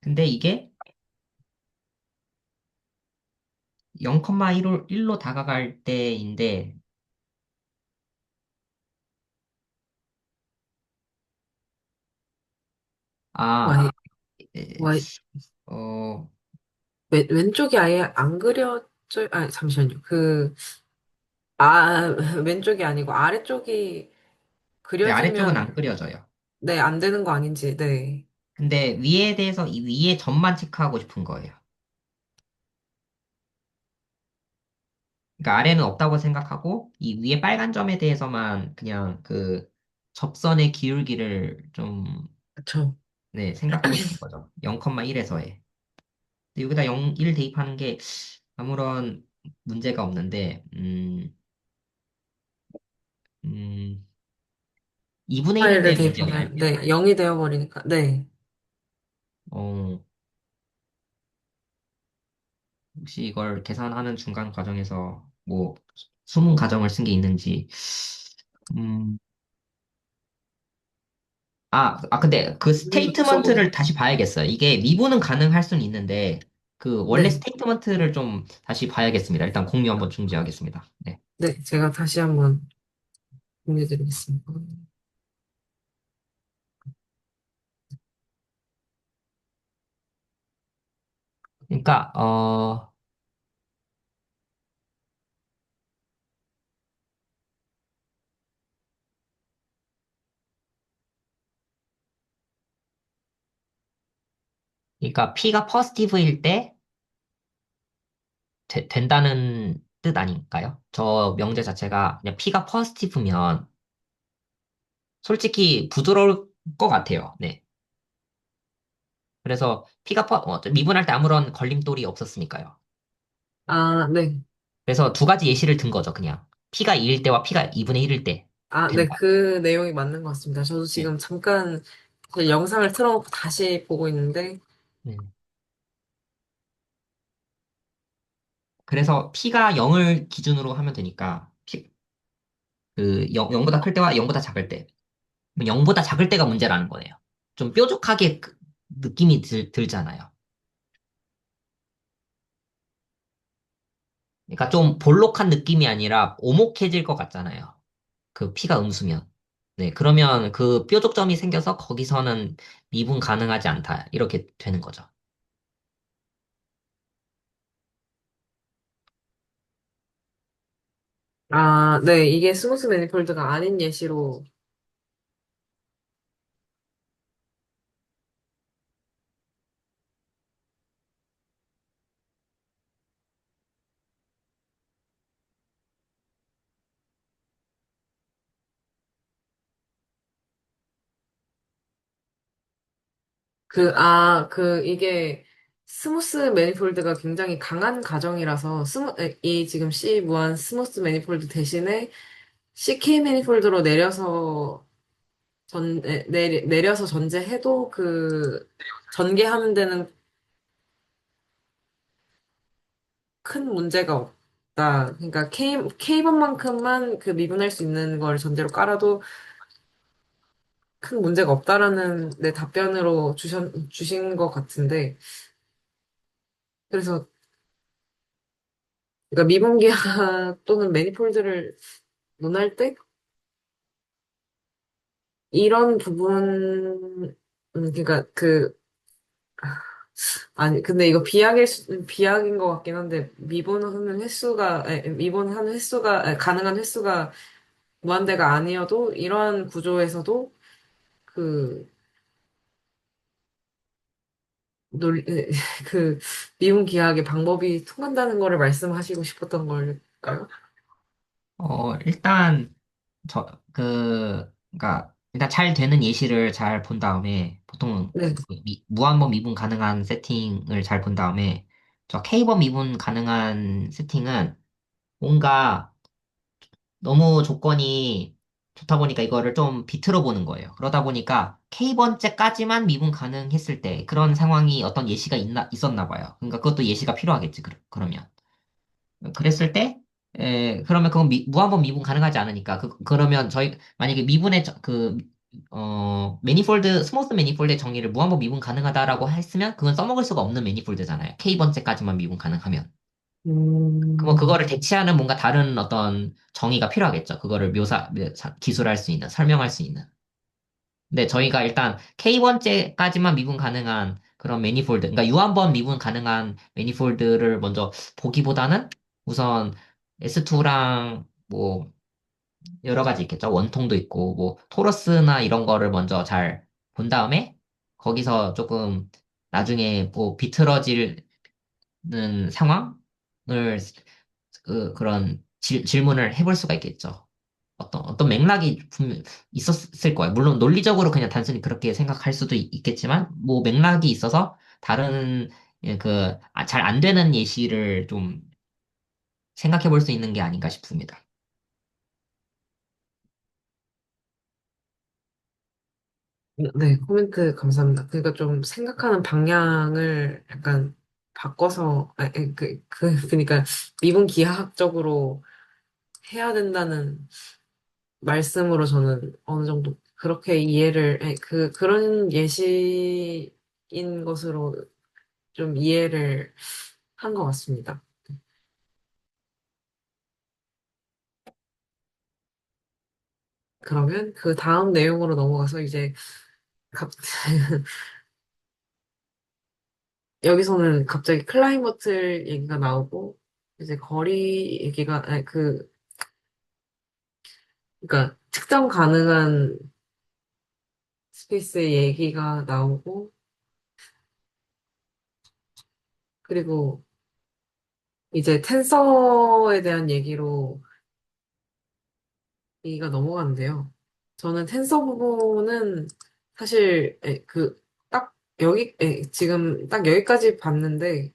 S3: 근데 이게 0,1로 다가갈 때인데, 아,
S1: 와이,
S3: 에,
S1: 와이,
S3: 어,
S1: 왼쪽이 아예 안 그려져, 아, 잠시만요. 왼쪽이 아니고 아래쪽이
S3: 네, 아래쪽은
S1: 그려지면,
S3: 안 그려져요.
S1: 네, 안 되는 거 아닌지, 네.
S3: 근데 위에 대해서 이 위에 점만 체크하고 싶은 거예요. 그러니까 아래는 없다고 생각하고 이 위에 빨간 점에 대해서만 그냥 그 접선의 기울기를 좀
S1: 그쵸.
S3: 네, 생각하고 싶은 거죠. 0,1에서의. 여기다 0, 1 대입하는 게 아무런 문제가 없는데, 2분의 1인데
S1: 파일을
S3: 문제인가요?
S1: 대입하면, 네, 0이 되어버리니까, 네.
S3: 어, 혹시 이걸 계산하는 중간 과정에서 뭐 숨은 과정을 쓴 게 있는지, 음, 근데 그
S1: 써보세요.
S3: 스테이트먼트를 다시 봐야겠어요. 이게 미분은 가능할 수는 있는데, 그 원래
S1: 네,
S3: 스테이트먼트를 좀 다시 봐야겠습니다. 일단 공유 한번 중지하겠습니다. 네.
S1: 네, 제가 다시 한번 공유드리겠습니다.
S3: 그러니까, 그러니까 P가 퍼스티브일 때 된다는 뜻 아닌가요? 저 명제 자체가 그냥 P가 퍼스티브면 솔직히 부드러울 것 같아요. 네. 그래서 미분할 때 아무런 걸림돌이 없었으니까요.
S1: 아, 네.
S3: 그래서 두 가지 예시를 든 거죠, 그냥. P가 2일 때와 P가 2분의 1일 때
S1: 아, 네,
S3: 된다.
S1: 그 내용이 맞는 것 같습니다. 저도
S3: 네.
S1: 지금 잠깐 그 영상을 틀어놓고 다시 보고 있는데,
S3: 네. 그래서 P가 0을 기준으로 하면 되니까, 그 0보다 클 때와 0보다 작을 때, 0보다 작을 때가 문제라는 거네요. 좀 뾰족하게 느낌이 들잖아요. 그러니까 좀 볼록한 느낌이 아니라 오목해질 것 같잖아요. 그 피가 음수면. 네, 그러면 그 뾰족점이 생겨서 거기서는 미분 가능하지 않다. 이렇게 되는 거죠.
S1: 아, 네, 이게 스무스 매니폴드가 아닌 예시로, 이게 스무스 매니폴드가 굉장히 강한 가정이라서, 이 지금 C 무한 스무스 매니폴드 대신에 CK 매니폴드로 내려서 전제해도 전개하는 데는 큰 문제가 없다. 그러니까 K번만큼만 그 미분할 수 있는 걸 전제로 깔아도 큰 문제가 없다라는 내 답변으로 주신 것 같은데. 그래서, 그러니까 미분기하 또는 매니폴드를 논할 때 이런 그러니까 아니, 근데 이거 비약인 것 같긴 한데, 미분하는 횟수가, 가능한 횟수가 무한대가 아니어도, 이러한 구조에서도, 그, 그, 미분 기하학의 방법이 통한다는 거를 말씀하시고 싶었던 걸까요?
S3: 일단, 그니까, 일단 잘 되는 예시를 잘 본 다음에, 보통
S1: 네.
S3: 무한번 미분 가능한 세팅을 잘 본 다음에, 저 K번 미분 가능한 세팅은 뭔가 너무 조건이 좋다 보니까 이거를 좀 비틀어 보는 거예요. 그러다 보니까 K번째까지만 미분 가능했을 때 그런 상황이 어떤 예시가 있었나 봐요. 그러니까 그것도 예시가 필요하겠지, 그러면. 그랬을 때 그러면 그건 무한번 미분 가능하지 않으니까. 그러면 만약에 스모스 매니폴드의 정의를 무한번 미분 가능하다라고 했으면, 그건 써먹을 수가 없는 매니폴드잖아요. K번째까지만 미분 가능하면. 그럼
S1: 음,
S3: 그거를 대체하는 뭔가 다른 어떤 정의가 필요하겠죠. 그거를 기술할 수 있는, 설명할 수 있는. 근데 저희가 일단 K번째까지만 미분 가능한 그런 매니폴드, 그러니까 유한번 미분 가능한 매니폴드를 먼저 보기보다는 우선 S2랑 뭐 여러 가지 있겠죠. 원통도 있고, 뭐 토러스나 이런 거를 먼저 잘 본 다음에 거기서 조금 나중에 뭐 비틀어지는 상황을 그런 질문을 해볼 수가 있겠죠. 어떤 맥락이 분명 있었을 거예요. 물론 논리적으로 그냥 단순히 그렇게 생각할 수도 있겠지만, 뭐 맥락이 있어서 다른 잘 안 되는 예시를 좀 생각해 볼 수 있는 게 아닌가 싶습니다.
S1: 네, 코멘트 감사합니다. 그러니까 좀 생각하는 방향을 약간 바꿔서, 그러니까 미분 기하학적으로 해야 된다는 말씀으로 저는 어느 정도 그렇게 이해를, 그런 예시인 것으로 좀 이해를 한 것 같습니다. 그러면 그 다음 내용으로 넘어가서 이제 갑, 여기서는 갑자기 클라이머트 얘기가 나오고, 이제 거리 얘기가, 그러니까 측정 가능한 스페이스의 얘기가 나오고, 그리고 이제 텐서에 대한 얘기로 얘기가 넘어가는데요. 저는 텐서 부분은 사실, 지금 딱 여기까지 봤는데,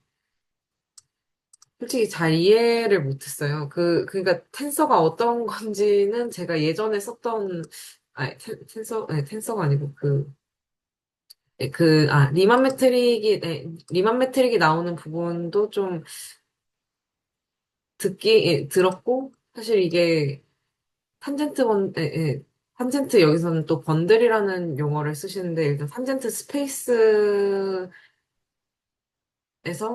S1: 솔직히 잘 이해를 못했어요. 그러니까 텐서가 어떤 건지는 제가 예전에 썼던, 텐서가 아니고 리만 매트릭이 나오는 부분도 좀 들었고, 사실 이게 탄젠트 여기서는 또 번들이라는 용어를 쓰시는데, 일단 탄젠트 스페이스에서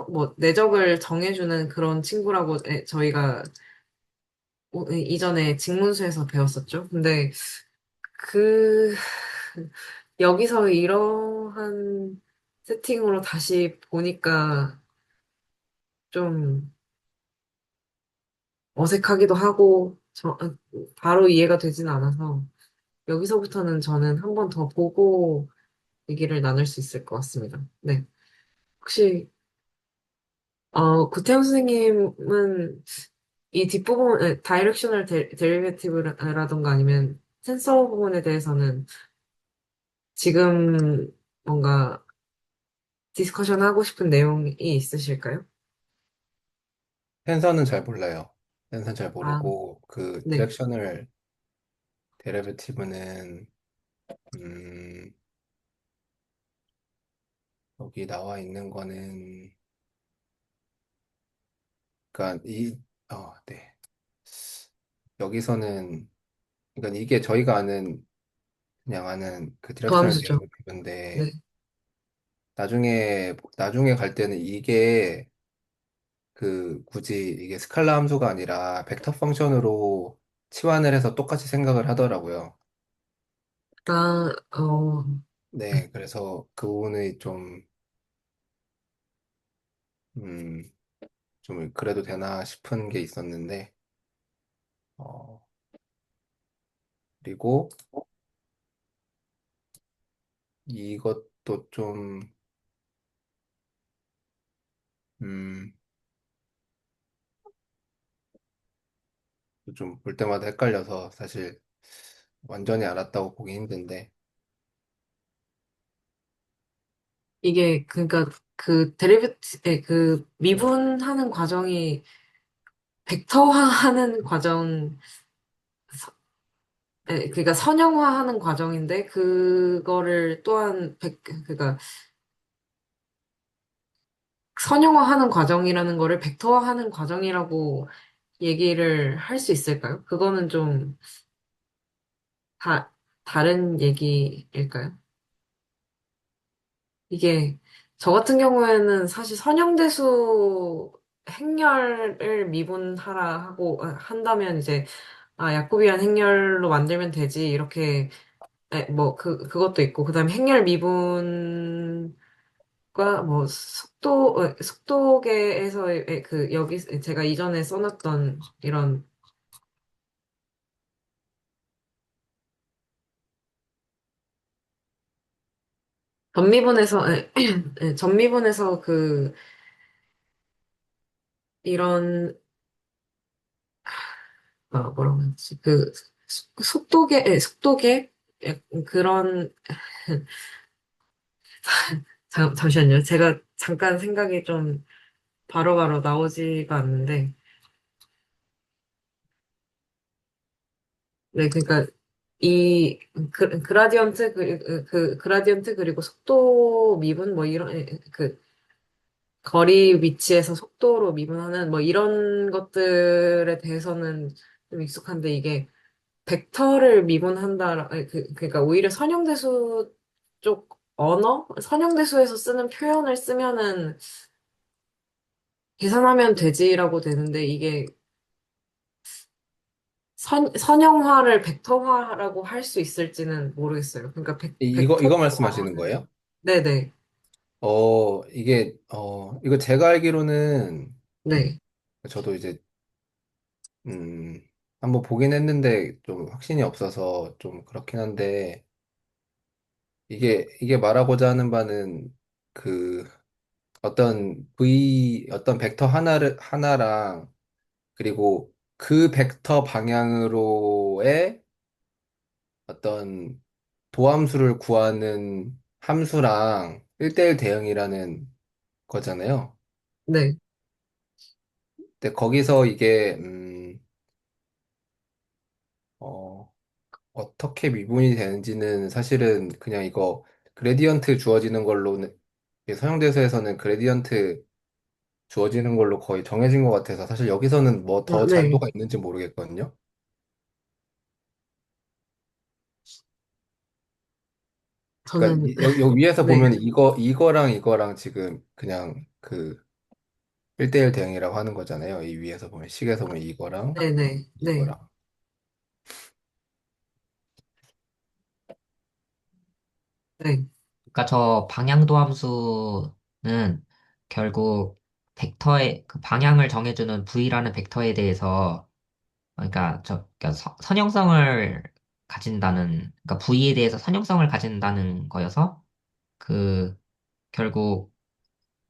S1: 뭐 내적을 정해주는 그런 친구라고 저희가 이전에 직문수에서 배웠었죠. 근데 그, 여기서 이러한 세팅으로 다시 보니까 좀 어색하기도 하고, 바로 이해가 되진 않아서, 여기서부터는 저는 한 번 더 보고 얘기를 나눌 수 있을 것 같습니다. 네. 혹시, 구태영 선생님은 이 뒷부분, 다이렉셔널 데리베티브라던가 아니면 센서 부분에 대해서는 지금 뭔가 디스커션 하고 싶은 내용이 있으실까요?
S2: 텐서는 잘 몰라요. 텐서는 잘
S1: 아,
S2: 모르고, 그
S1: 네.
S2: 디렉셔널 데리베티브는, 음, 여기 나와 있는 거는, 그러니까 네. 여기서는, 그러니까 이게 저희가 그냥 아는 그 디렉셔널
S1: 도함수죠.
S2: 데리베티브인데,
S1: 네.
S2: 나중에 갈 때는 이게 굳이 이게 스칼라 함수가 아니라 벡터 펑션으로 치환을 해서 똑같이 생각을 하더라고요.
S1: 아,
S2: 네, 그래서 그 부분이 음, 좀 그래도 되나 싶은 게 있었는데, 어, 그리고 이것도 음, 좀 볼 때마다 헷갈려서 사실 완전히 알았다고 보기 힘든데,
S1: 그러니까 미분하는 과정이 벡터화하는 과정, 그러니까 선형화하는 과정인데, 그거를 또한, 그러니까 선형화하는 과정이라는 거를 벡터화하는 과정이라고 얘기를 할 수 있을까요? 그거는 좀 다, 다른 얘기일까요? 이게, 저 같은 경우에는 사실 선형대수 행렬을 미분하라 하고, 한다면 이제, 야코비안 행렬로 만들면 되지, 이렇게, 그것도 있고, 그 다음에 행렬 미분과 뭐, 속도계에서의 여기, 제가 이전에 써놨던 이런 전미분에서 이런, 뭐라고 해야지, 속도계? 그런, 잠시만요. 제가 잠깐 생각이 좀 바로바로 나오지가 않는데, 네, 그러니까, 이, 그라디언트 그리고 속도 미분, 뭐 이런, 거리 위치에서 속도로 미분하는 뭐 이런 것들에 대해서는 좀 익숙한데, 이게, 벡터를 미분한다, 그러니까 오히려 선형대수 쪽 선형대수에서 쓰는 표현을 쓰면은 계산하면 되지라고 되는데 이게 선형화를 벡터화라고 할 수 있을지는 모르겠어요. 그러니까
S2: 이거 말씀하시는
S1: 벡터화는,
S2: 거예요?
S1: 네네,
S2: 이거 제가 알기로는,
S1: 네.
S2: 저도 이제, 음, 한번 보긴 했는데, 좀 확신이 없어서 좀 그렇긴 한데, 이게 말하고자 하는 바는, 그, 어떤 벡터 하나랑, 그리고 그 벡터 방향으로의 어떤 도함수를 구하는 함수랑 1대1 대응이라는 거잖아요.
S1: 네.
S2: 근데 거기서 이게, 어, 어떻게 미분이 되는지는 사실은 그냥 이거 그레디언트 주어지는 걸로는, 이 서형대수에서는 그레디언트 주어지는 걸로 거의 정해진 것 같아서 사실 여기서는 뭐 더
S1: 네.
S2: 자유도가 있는지 모르겠거든요. 그러니까
S1: 저는,
S2: 여기 위에서
S1: 네.
S2: 보면 이거랑 지금 그냥 그 1대1 대응이라고 하는 거잖아요. 이 위에서 보면 식에서 보면
S1: 네네. 네.
S2: 이거랑.
S1: 네.
S3: 그러니까 저 방향도 함수는 결국 벡터의 그 방향을 정해주는 V라는 벡터에 대해서 그러니까 선형성을 가진다는 그러니까 V에 대해서 선형성을 가진다는 거여서 그 결국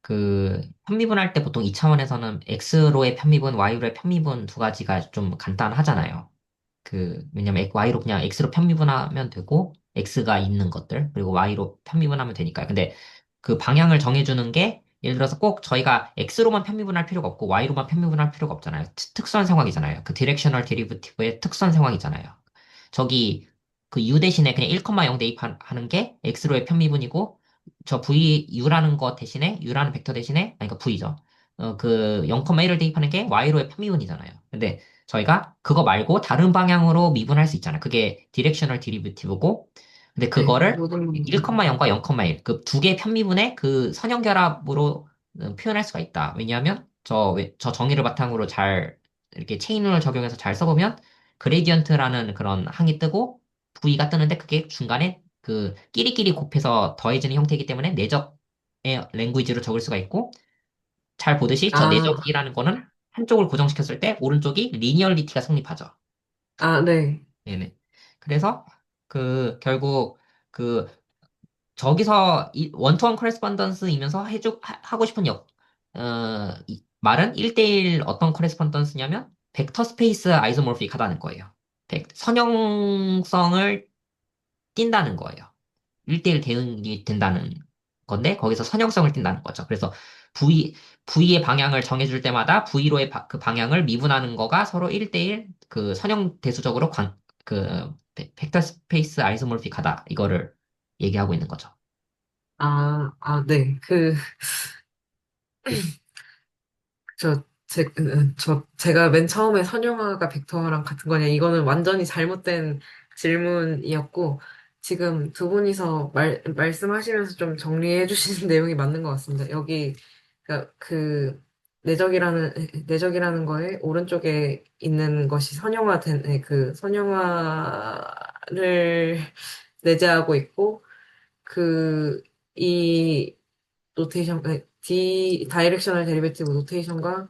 S3: 그 편미분할 때 보통 2차원에서는 X로의 편미분, Y로의 편미분 두 가지가 좀 간단하잖아요. 왜냐면 Y로 그냥 X로 편미분하면 되고, X가 있는 것들, 그리고 Y로 편미분하면 되니까요. 근데 그 방향을 정해주는 게, 예를 들어서 꼭 저희가 X로만 편미분할 필요가 없고, Y로만 편미분할 필요가 없잖아요. 특수한 상황이잖아요. 그 디렉셔널 데리버티브의 특수한 상황이잖아요. 저기, 그 U 대신에 그냥 1,0 대입하는 게 X로의 편미분이고, 저 U라는 거 대신에, U라는 벡터 대신에, 아니, 그 V죠. 그 0,1을 대입하는 게 Y로의 편미분이잖아요. 근데 저희가 그거 말고 다른 방향으로 미분할 수 있잖아요. 그게 디렉셔널 디리비티브고, 근데
S1: 네.
S3: 그거를
S1: 모든,
S3: 1,0과 0,1, 그 두 개 편미분의 그 선형결합으로 표현할 수가 있다. 왜냐하면 저 정의를 바탕으로 잘 이렇게 체인룰 적용해서 잘 써보면 그레디언트라는 그런 항이 뜨고 V가 뜨는데 그게 중간에 그 끼리끼리 곱해서 더해지는 형태이기 때문에 내적의 랭귀지로 적을 수가 있고 잘 보듯이 저
S1: 아,
S3: 내적이라는 거는 한쪽을 고정시켰을 때 오른쪽이 리니얼리티가 성립하죠.
S1: 네.
S3: 네네. 그래서 결국 그 저기서 원투원 커레스pondence이면서 하고 싶은 말은 1대1 어떤 커레스pondence냐면 벡터 스페이스 아이소모픽하다는 거예요. 선형성을 띈다는 거예요. 1대1 대응이 된다는 건데, 거기서 선형성을 띈다는 거죠. 그래서 V, V의 방향을 정해줄 때마다 V로의 그 방향을 미분하는 거가 서로 1대1 그 선형 대수적으로 벡터 스페이스 아이소모픽하다. 이거를 얘기하고 있는 거죠.
S1: 네. 제가 맨 처음에 선형화가 벡터랑 같은 거냐, 이거는 완전히 잘못된 질문이었고, 지금 두 분이서 말씀하시면서 좀 정리해 주시는 내용이 맞는 것 같습니다. 여기, 내적이라는 거에 오른쪽에 있는 것이 선형화된, 선형화를 내재하고 있고, 그, 이 노테이션, 다이렉셔널 데리베티브 노테이션과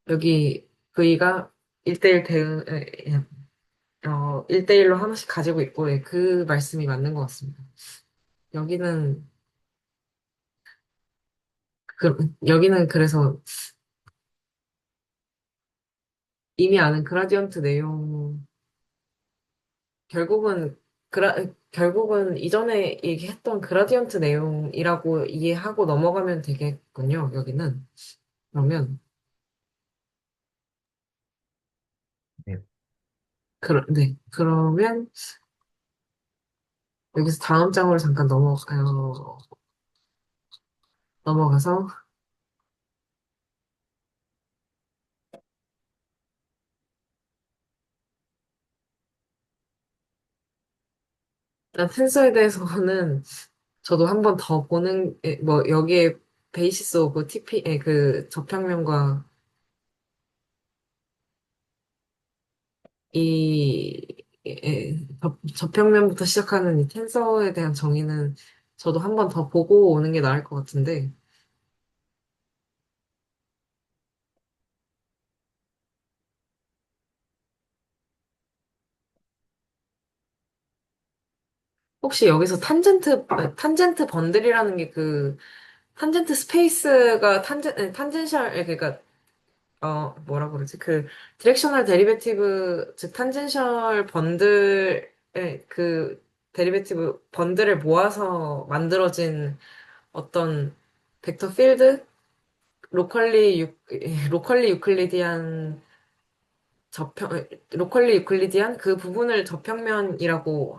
S1: 여기 V가 1대1 대응, 1대1로 하나씩 가지고 있고, 예, 그 말씀이 맞는 것 같습니다. 여기는, 여기는 그래서 이미 아는 그라디언트 내용, 결국은, 결국은 이전에 얘기했던 그라디언트 내용이라고 이해하고 넘어가면 되겠군요, 여기는. 그러면,
S3: 네.
S1: 네. 그러면, 여기서 다음 장으로 잠깐 넘어가서, 일단 텐서에 대해서는 저도 한 번 더 뭐, 여기에 베이시스 오브 그 접평면과 접평면부터 시작하는 이 텐서에 대한 정의는 저도 한 번 더 보고 오는 게 나을 것 같은데, 혹시 여기서 탄젠트 번들이라는 게 탄젠트 스페이스가 탄젠셜, 그러니까, 뭐라 그러지? 디렉셔널 데리베티브, 즉, 탄젠셜 번들의 데리베티브 번들을 모아서 만들어진 어떤 벡터 필드? 로컬리 유클리디안 로컬리 유클리디안 그 부분을 접평면이라고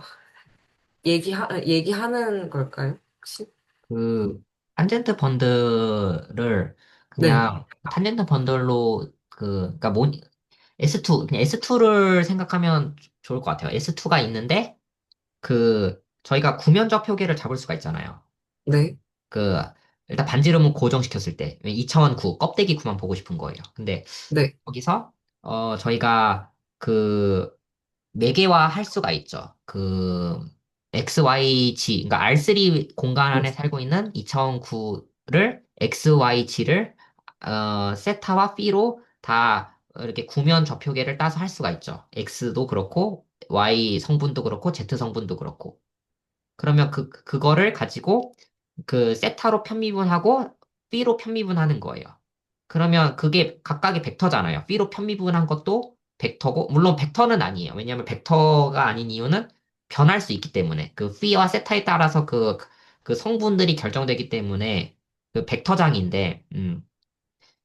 S1: 얘기하는 걸까요? 혹시?
S3: 그 탄젠트 번들을
S1: 네,
S3: 그냥 탄젠트 번들로 그러니까 S2 그냥 S2를 생각하면 좋을 것 같아요. S2가 있는데 저희가 구면적 표계를 잡을 수가 있잖아요.
S1: 네,
S3: 그 일단 반지름을 고정시켰을 때 2차원 구 껍데기 구만 보고 싶은 거예요. 근데
S1: 네,
S3: 거기서 저희가 매개화 할 수가 있죠. XYG, 그러니까 R3 공간
S1: 네.
S3: 안에 살고 있는 2차원 구를 XYG를 세타와 P로 다 이렇게 구면 좌표계를 따서 할 수가 있죠. X도 그렇고 Y 성분도 그렇고 Z 성분도 그렇고. 그러면 그거를 가지고 세타로 편미분하고 B로 편미분하는 거예요. 그러면 그게 각각의 벡터잖아요. B로 편미분한 것도 벡터고, 물론 벡터는 아니에요. 왜냐하면 벡터가 아닌 이유는 변할 수 있기 때문에. B와 세타에 따라서 그 성분들이 결정되기 때문에 그 벡터장인데,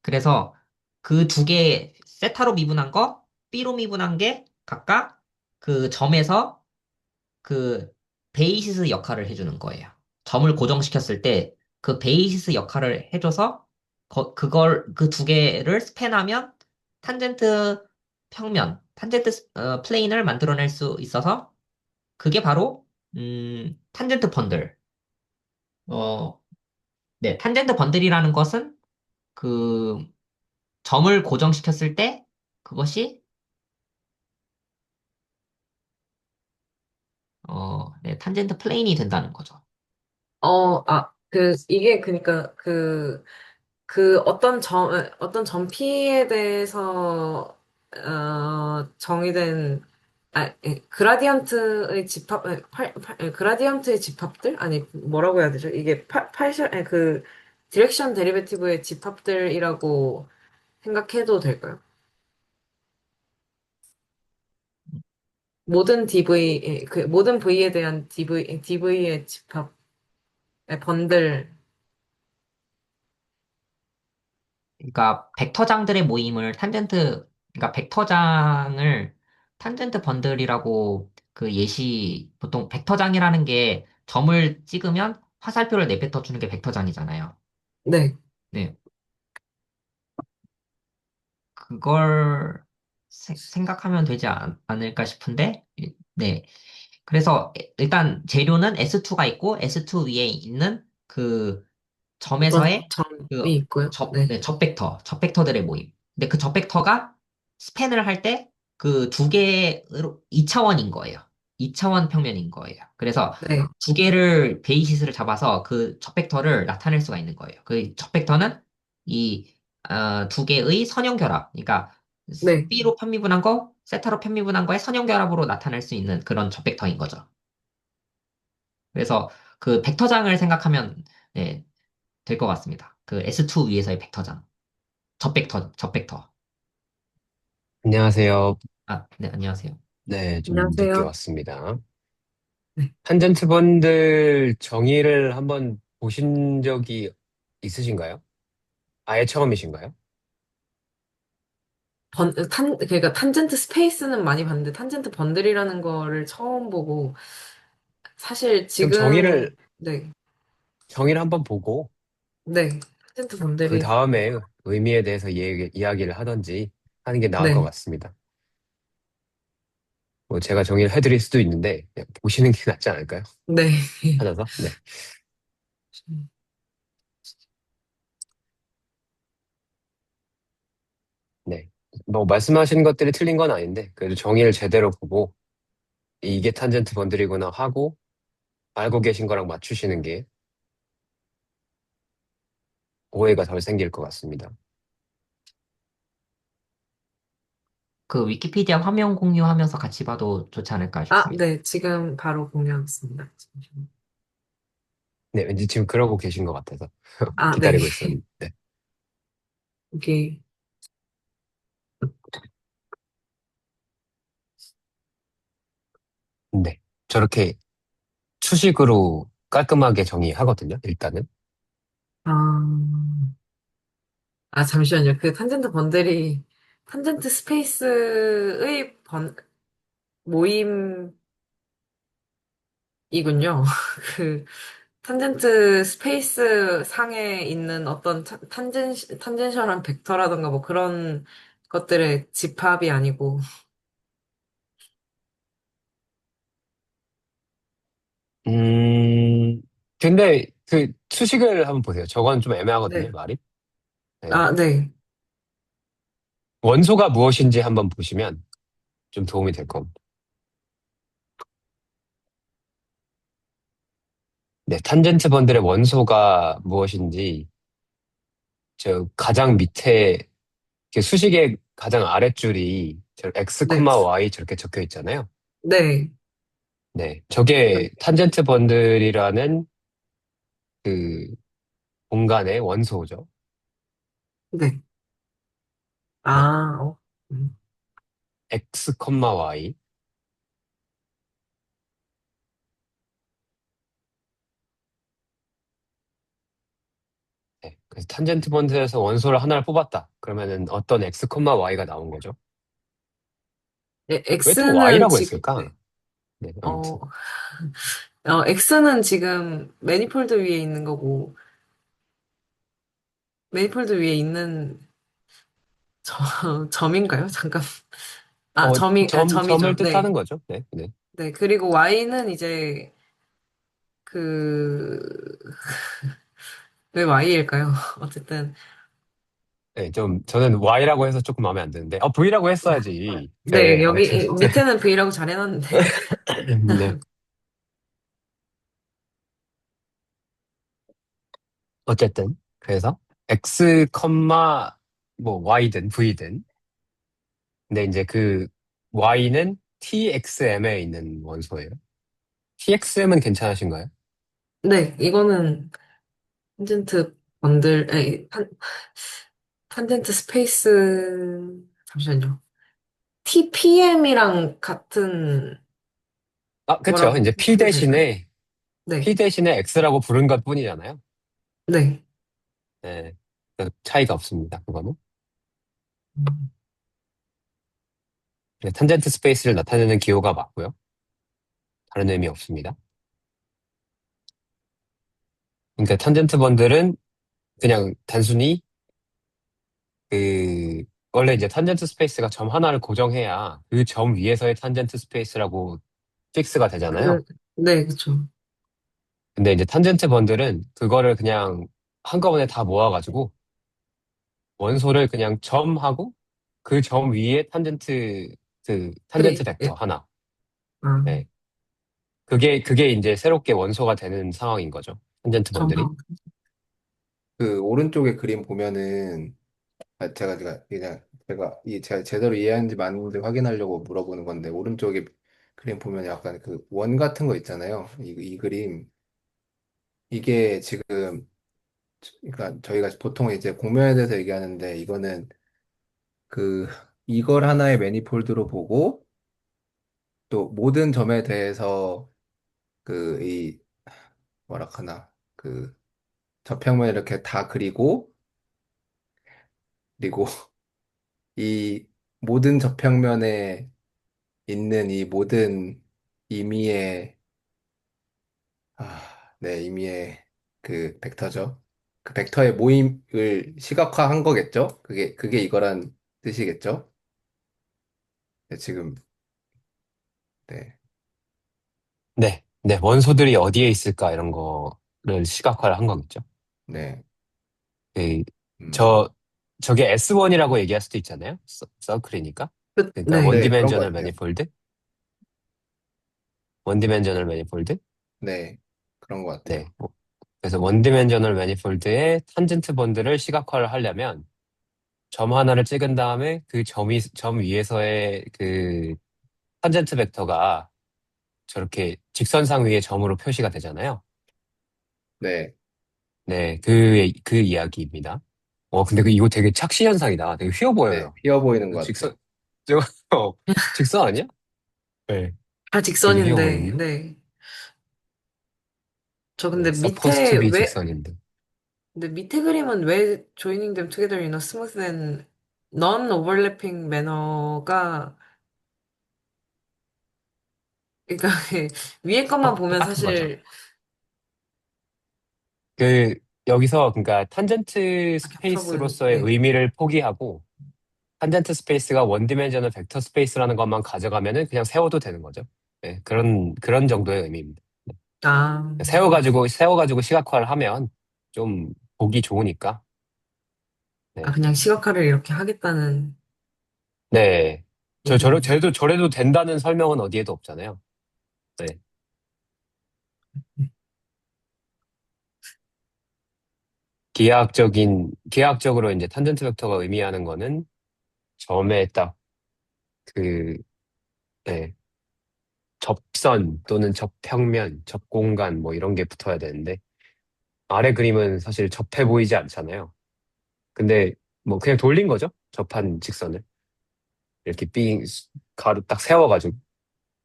S3: 그래서 그 두 개, 세타로 미분한 거, B로 미분한 게 각각 그 점에서 그 베이시스 역할을 해주는 거예요. 점을 고정시켰을 때 그 베이시스 역할을 해줘서 그 두 개를 스팬하면 탄젠트 탄젠트 플레인을 만들어낼 수 있어서 그게 바로 탄젠트 번들. 어, 네, 탄젠트 번들이라는 것은 그 점을 고정시켰을 때 그것이 네, 탄젠트 플레인이 된다는 거죠.
S1: 이게 그니까 어떤 점피에 대해서, 정의된, 그라디언트의 집합들? 아니, 뭐라고 해야 되죠? 이게 디렉션 데리베티브의 집합들이라고 생각해도 될까요? 모든 V에 대한 DV의 집합, 번들,
S3: 그러니까 벡터장들의 모임을 그러니까 벡터장을 탄젠트 번들이라고 보통 벡터장이라는 게 점을 찍으면 화살표를 내뱉어 주는 게 벡터장이잖아요.
S1: 네.
S3: 네. 그걸 생각하면 되지 않을까 싶은데, 네. 그래서 일단 재료는 S2가 있고 S2 위에 있는 그
S1: 어떤
S3: 점에서의
S1: 점이
S3: 그
S1: 있고요. 네.
S3: 네, 접벡터들의 모임. 근데 그 접벡터가 스팬을 할 때 그 두 개로 2차원인 거예요. 2차원 평면인 거예요. 그래서
S1: 네.
S3: 두 개를 베이시스를 잡아서 그 접벡터를 나타낼 수가 있는 거예요. 그 접벡터는 이 두 개의 선형 결합, 그러니까
S1: 네.
S3: B로 편미분한 거, 세타로 편미분한 거의 선형 결합으로 나타낼 수 있는 그런 접벡터인 거죠. 그래서 그 벡터장을 생각하면 네, 될 것 같습니다. 그 S2 위에서의 벡터장. 접벡터.
S4: 안녕하세요.
S3: 아, 네, 안녕하세요.
S4: 네, 좀 늦게
S1: 안녕하세요.
S4: 왔습니다.
S1: 네.
S4: 탄젠트 번들 정의를 한번 보신 적이 있으신가요? 아예 처음이신가요?
S1: 그러니까 탄젠트 스페이스는 많이 봤는데, 탄젠트 번들이라는 거를 처음 보고, 사실
S4: 그럼
S1: 지금, 네.
S4: 정의를 한번 보고,
S1: 네. 탄젠트
S4: 그
S1: 번들이,
S4: 다음에 의미에 대해서 이야기를 하든지 하는 게 나을 것
S1: 네.
S4: 같습니다. 뭐 제가 정의를 해드릴 수도 있는데, 그냥 보시는 게 낫지 않을까요?
S1: 네.
S4: 찾아서? 네. 네. 뭐 말씀하신 것들이 틀린 건 아닌데, 그래도 정의를 제대로 보고, 이게 탄젠트 번들이구나 하고, 알고 계신 거랑 맞추시는 게 오해가 덜 생길 것 같습니다.
S3: 그 위키피디아 화면 공유하면서 같이 봐도 좋지 않을까
S1: 아,
S3: 싶습니다.
S1: 네. 지금 바로 공유하겠습니다. 잠시만요.
S4: 네, 왠지 지금 그러고 계신 것 같아서
S1: 아, 네.
S4: 기다리고 있었는데. 네.
S1: 이게,
S4: 네. 저렇게 수식으로 깔끔하게 정의하거든요, 일단은.
S1: 아, 잠시만요. 그 탄젠트 번들이, 탄젠트 스페이스의 모임이군요. 그, 탄젠트 스페이스 상에 있는 어떤 탄젠셜한 벡터라던가 뭐 그런 것들의 집합이 아니고,
S4: 음, 근데 그 수식을 한번 보세요. 저건 좀 애매하거든요,
S1: 네.
S4: 말이. 네.
S1: 아, 네.
S4: 원소가 무엇인지 한번 보시면 좀 도움이 될 겁니다. 네, 탄젠트 번들의 원소가 무엇인지 저 가장 밑에 이렇게 수식의 가장 아랫줄이 저 x,
S1: 네.
S4: y 저렇게 적혀 있잖아요.
S1: 네.
S4: 네, 저게 탄젠트 번들이라는 그 공간의 원소죠.
S1: 네.
S4: 네,
S1: 아, 음.
S4: x, y. 네, 그래서 탄젠트 번들에서 원소를 하나를 뽑았다. 그러면은 어떤 x, y가 나온 거죠.
S1: 네,
S4: 왜 또
S1: X는
S4: y라고
S1: 지금, 네.
S4: 했을까? 네, 아무튼.
S1: 어, X는 지금 매니폴드 위에 있는 거고, 매니폴드 위에 있는 점인가요? 잠깐.
S4: 점을
S1: 점이죠. 네.
S4: 뜻하는 거죠. 네, 네.
S1: 네. 그리고 Y는 이제 그, 왜 Y일까요? 어쨌든.
S4: 네, 저는 y라고 해서 조금 마음에 안 드는데, v라고 했어야지.
S1: 네,
S4: 네, 아무튼.
S1: 여기, 밑에는 V라고 잘 해놨는데.
S4: 네. 어쨌든. 그래서 x, 뭐 y든 v든. 근데 이제 그 y는 txm에 있는 원소예요. txm은 괜찮으신가요?
S1: 네, 이거는 탄젠트 탄젠트 스페이스, 잠시만요. TPM이랑 같은
S4: 아, 그쵸.
S1: 거라고
S4: 이제
S1: 해도 될까요?
S4: p
S1: 네,
S4: 대신에 x라고 부른 것 뿐이잖아요.
S1: 네.
S4: 네. 그 차이가 없습니다. 그거는.
S1: 음,
S4: 네, 탄젠트 스페이스를 나타내는 기호가 맞고요. 다른 의미 없습니다. 그러니까 탄젠트 번들은 그냥 단순히 그 원래 이제 탄젠트 스페이스가 점 하나를 고정해야 그 점 위에서의 탄젠트 스페이스라고 픽스가 되잖아요.
S1: 그, 네, 그쵸.
S4: 근데 이제 탄젠트 번들은 그거를 그냥 한꺼번에 다 모아가지고 원소를 그냥 점하고 그 점 위에 탄젠트 벡터
S1: 예.
S4: 하나.
S1: 아,
S4: 네. 그게 이제 새롭게 원소가 되는 상황인 거죠. 탄젠트 번들이.
S1: 정상.
S2: 그 오른쪽에 그림 보면은 제가 제대로 이해하는지 맞는지 확인하려고 물어보는 건데 오른쪽에 그림 보면 약간 그 원 같은 거 있잖아요. 이 그림 이게 지금 그러니까 저희가 보통 이제 공면에 대해서 얘기하는데 이거는 그 이걸 하나의 매니폴드로 보고 또 모든 점에 대해서 그 이 뭐라 하나 그 저평면 이렇게 다 그리고 이 모든 저평면에 있는 이 모든 임의의 임의의 그 벡터죠. 그 벡터의 모임을 시각화한 거겠죠? 그게 이거란 뜻이겠죠? 네, 지금 네,
S4: 네. 네. 원소들이 어디에 있을까 이런 거를 시각화를 한 거겠죠.
S2: 네,
S4: 그,
S2: 음,
S4: 저, 저게 S1이라고 얘기할 수도 있잖아요. 서클이니까. 그러니까
S1: 네.
S2: 네, 그런 것
S4: 원디멘저널
S2: 같아요.
S4: 매니폴드? 원디멘저널 매니폴드?
S2: 네, 그런 것 같아요.
S4: 네. 그래서 원디멘저널 매니폴드의 탄젠트 번들을 시각화를 하려면 점 하나를 찍은 다음에 그 점 위에서의 그 탄젠트 벡터가 저렇게 직선상 위에 점으로 표시가 되잖아요.
S2: 네,
S4: 네, 그 이야기입니다. 근데 이거 되게 착시 현상이다. 되게 휘어
S2: 네,
S4: 보여요.
S2: 휘어 보이는 것
S4: 직선,
S2: 같아요.
S4: 저거, 직선 아니야? 네.
S1: 다
S4: 되게 휘어
S1: 직선인데,
S4: 보이는데?
S1: 네. 저
S4: 네,
S1: 근데
S4: supposed to be 직선인데.
S1: 근데 밑에 그림은 왜 joining them together in a smooth and non-overlapping manner가, 그러니까 위에 것만 보면
S4: 똑같은 거죠.
S1: 사실
S4: 그, 여기서, 그러니까, 탄젠트
S1: 다 겹쳐 보이는,
S4: 스페이스로서의
S1: 네.
S4: 의미를 포기하고, 탄젠트 스페이스가 원디멘저널 벡터 스페이스라는 것만 가져가면은 그냥 세워도 되는 거죠. 네, 그런 정도의 의미입니다.
S1: 아,
S4: 세워가지고 시각화를 하면 좀 보기 좋으니까. 네.
S1: 그냥 시각화를 이렇게 하겠다는
S4: 네.
S1: 얘기군요.
S4: 저래도 된다는 설명은 어디에도 없잖아요. 네. 기하학적으로 이제 탄젠트 벡터가 의미하는 거는 점에 딱 그, 네, 접선 또는 접평면, 접공간 뭐 이런 게 붙어야 되는데, 아래 그림은 사실 접해 보이지 않잖아요. 근데 뭐 그냥 돌린 거죠. 접한 직선을. 이렇게 가로 딱 세워가지고.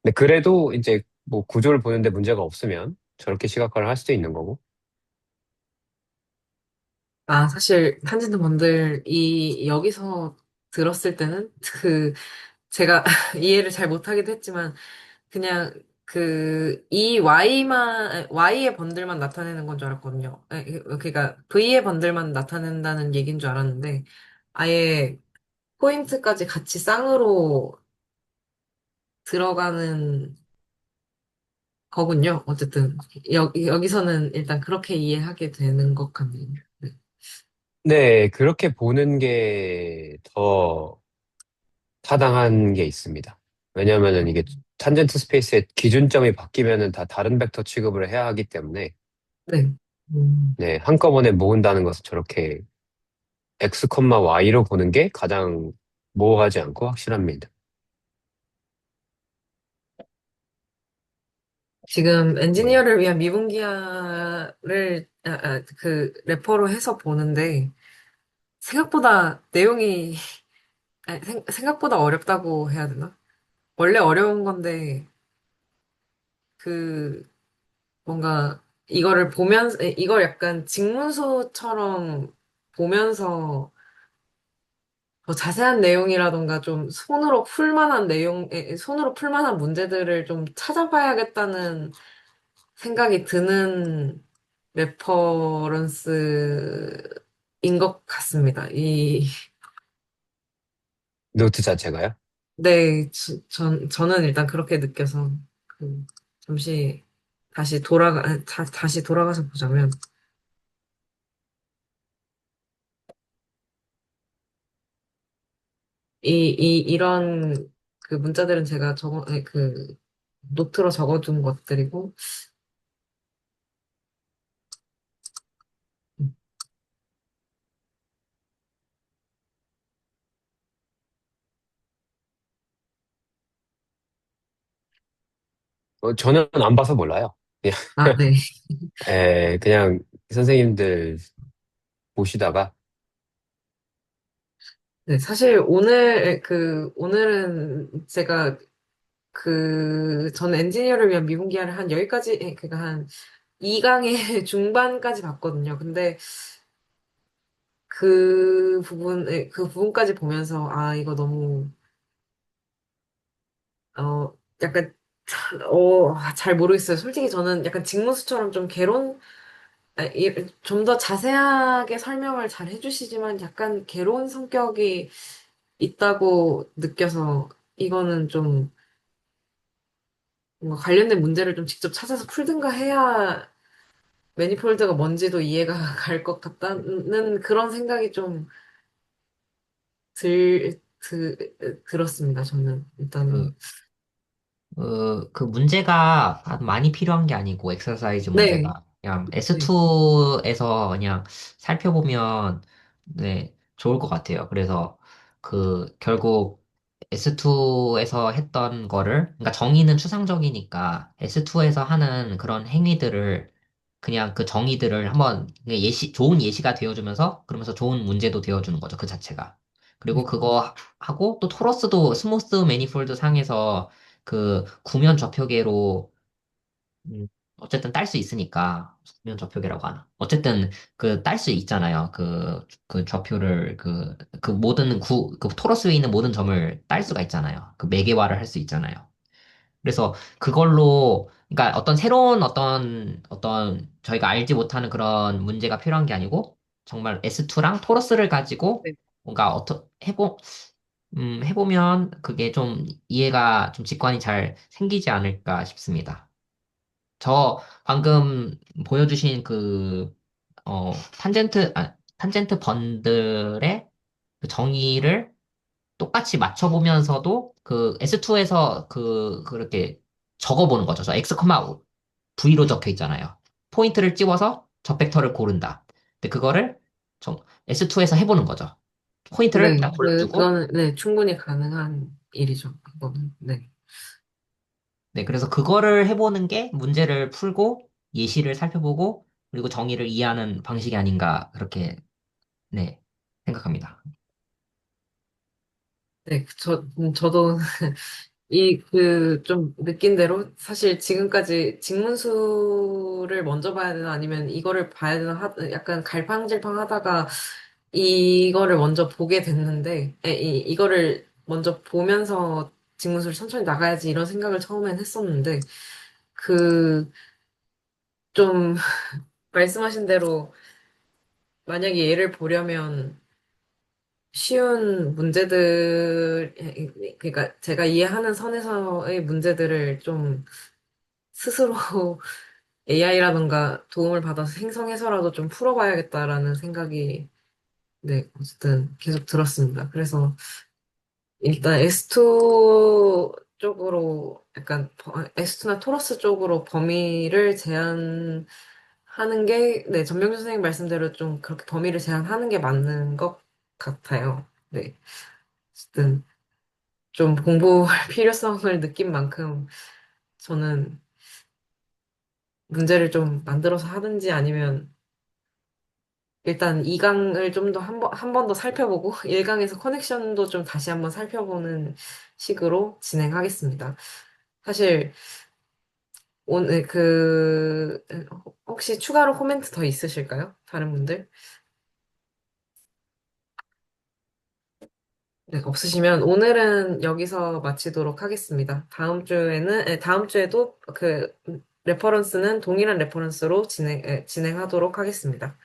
S4: 근데 그래도 이제 뭐 구조를 보는데 문제가 없으면 저렇게 시각화를 할 수도 있는 거고.
S1: 사실 탄젠트 번들이 여기서 들었을 때는 제가 이해를 잘 못하기도 했지만 그냥 이 Y의 번들만 나타내는 건 줄 알았거든요. 그러니까 V의 번들만 나타낸다는 얘기인 줄 알았는데 아예 포인트까지 같이 쌍으로 들어가는 거군요. 어쨌든 여기서는 일단 그렇게 이해하게 되는 것 같네요. 네.
S4: 네, 그렇게 보는 게 더 타당한 게 있습니다. 왜냐면은 이게 탄젠트 스페이스의 기준점이 바뀌면은 다 다른 벡터 취급을 해야 하기 때문에
S1: 네. 음.
S4: 네, 한꺼번에 모은다는 것은 저렇게 x, y로 보는 게 가장 모호하지 않고 확실합니다.
S1: 지금
S4: 네.
S1: 엔지니어를 위한 미분기야를 레퍼로 해서 보는데 생각보다 내용이 생각보다 어렵다고 해야 되나? 원래 어려운 건데 그 뭔가 이걸 약간 직문서처럼 보면서 더 자세한 내용이라던가 좀 손으로 풀 만한 문제들을 좀 찾아봐야겠다는 생각이 드는 레퍼런스인 것 같습니다.
S4: 노트 자체가요?
S1: 네, 저는 일단 그렇게 느껴서, 그, 잠시, 다시 돌아가서 보자면, 이런 그 문자들은 제가 노트로 적어둔 것들이고,
S4: 저는 안 봐서 몰라요. 그냥,
S1: 아, 네.
S4: 그냥 선생님들 보시다가,
S1: 네, 사실 오늘은 제가 전 엔지니어를 위한 미분기한을 한 여기까지, 그니까 한 2강의 중반까지 봤거든요. 근데 그 부분까지 보면서, 아, 이거 너무, 약간, 잘 모르겠어요. 솔직히 저는 약간 직무수처럼 좀 좀 더 자세하게 설명을 잘 해주시지만 약간 개론 성격이 있다고 느껴서 이거는 좀 뭔가 관련된 문제를 좀 직접 찾아서 풀든가 해야 매니폴드가 뭔지도 이해가 갈 것 같다는 그런 생각이 좀 들었습니다. 저는
S3: 그,
S1: 일단은.
S3: 그 문제가 많이 필요한 게 아니고, 엑서사이즈
S1: 네,
S3: 문제가. 그냥
S1: 네,
S3: S2에서 그냥 살펴보면, 네, 좋을 것 같아요. 그래서, 결국 S2에서 했던 거를, 그러니까 정의는 추상적이니까, S2에서 하는 그런 행위들을, 그냥 그 정의들을 한번 그냥 좋은 예시가 되어주면서, 그러면서 좋은 문제도 되어주는 거죠, 그 자체가. 그리고
S1: 네,
S3: 그거 하고, 또 토러스도 스무스 매니폴드 상에서 구면 좌표계로 음, 어쨌든 딸 수 있으니까 구면 좌표계라고 하나. 어쨌든 딸 수 있잖아요. 그 좌표를 그 토러스에 있는 모든 점을 딸 수가 있잖아요. 그 매개화를 할 수 있잖아요. 그래서 그걸로 그러니까 어떤 새로운 어떤 저희가 알지 못하는 그런 문제가 필요한 게 아니고 정말 S2랑 토러스를 가지고
S1: 네,
S3: 뭔가 해보면 그게 좀 이해가 좀 직관이 잘 생기지 않을까 싶습니다. 저 방금 보여주신 탄젠트 번들의 그 정의를 똑같이 맞춰보면서도 그 S2에서 그렇게 적어보는 거죠. 저 X, V로 적혀 있잖아요. 포인트를 찍어서 저 벡터를 고른다. 근데 그거를 S2에서 해보는 거죠. 포인트를
S1: 네,
S3: 딱 골라주고
S1: 네, 충분히 가능한 일이죠. 그거는, 네.
S3: 네, 그래서 그거를 해보는 게 문제를 풀고 예시를 살펴보고 그리고 정의를 이해하는 방식이 아닌가 그렇게 네, 생각합니다.
S1: 네, 저도 좀 느낀 대로 사실 지금까지 직문수를 먼저 봐야 되나 아니면 이거를 봐야 되나 약간 갈팡질팡 하다가 이거를 먼저 보게 됐는데 이거를 먼저 보면서 직문수를 천천히 나가야지 이런 생각을 처음엔 했었는데 그 좀 말씀하신 대로 만약에 얘를 보려면 쉬운 문제들, 그러니까 제가 이해하는 선에서의 문제들을 좀 스스로 AI라던가 도움을 받아서 생성해서라도 좀 풀어봐야겠다라는 생각이, 네, 어쨌든 계속 들었습니다. 그래서 일단 S2 쪽으로, S2나 토러스 쪽으로 범위를 제한하는 게, 네, 전명준 선생님 말씀대로 좀 그렇게 범위를 제한하는 게 맞는 것 같아요. 네. 어쨌든 좀 공부할 필요성을 느낀 만큼 저는 문제를 좀 만들어서 하든지 아니면 일단 2강을 좀 더 한 번 더 살펴보고 1강에서 커넥션도 좀 다시 한번 살펴보는 식으로 진행하겠습니다. 사실 오늘 혹시 추가로 코멘트 더 있으실까요? 다른 분들? 네, 없으시면 오늘은 여기서 마치도록 하겠습니다. 다음 주에도 레퍼런스는 동일한 레퍼런스로 진행하도록 하겠습니다.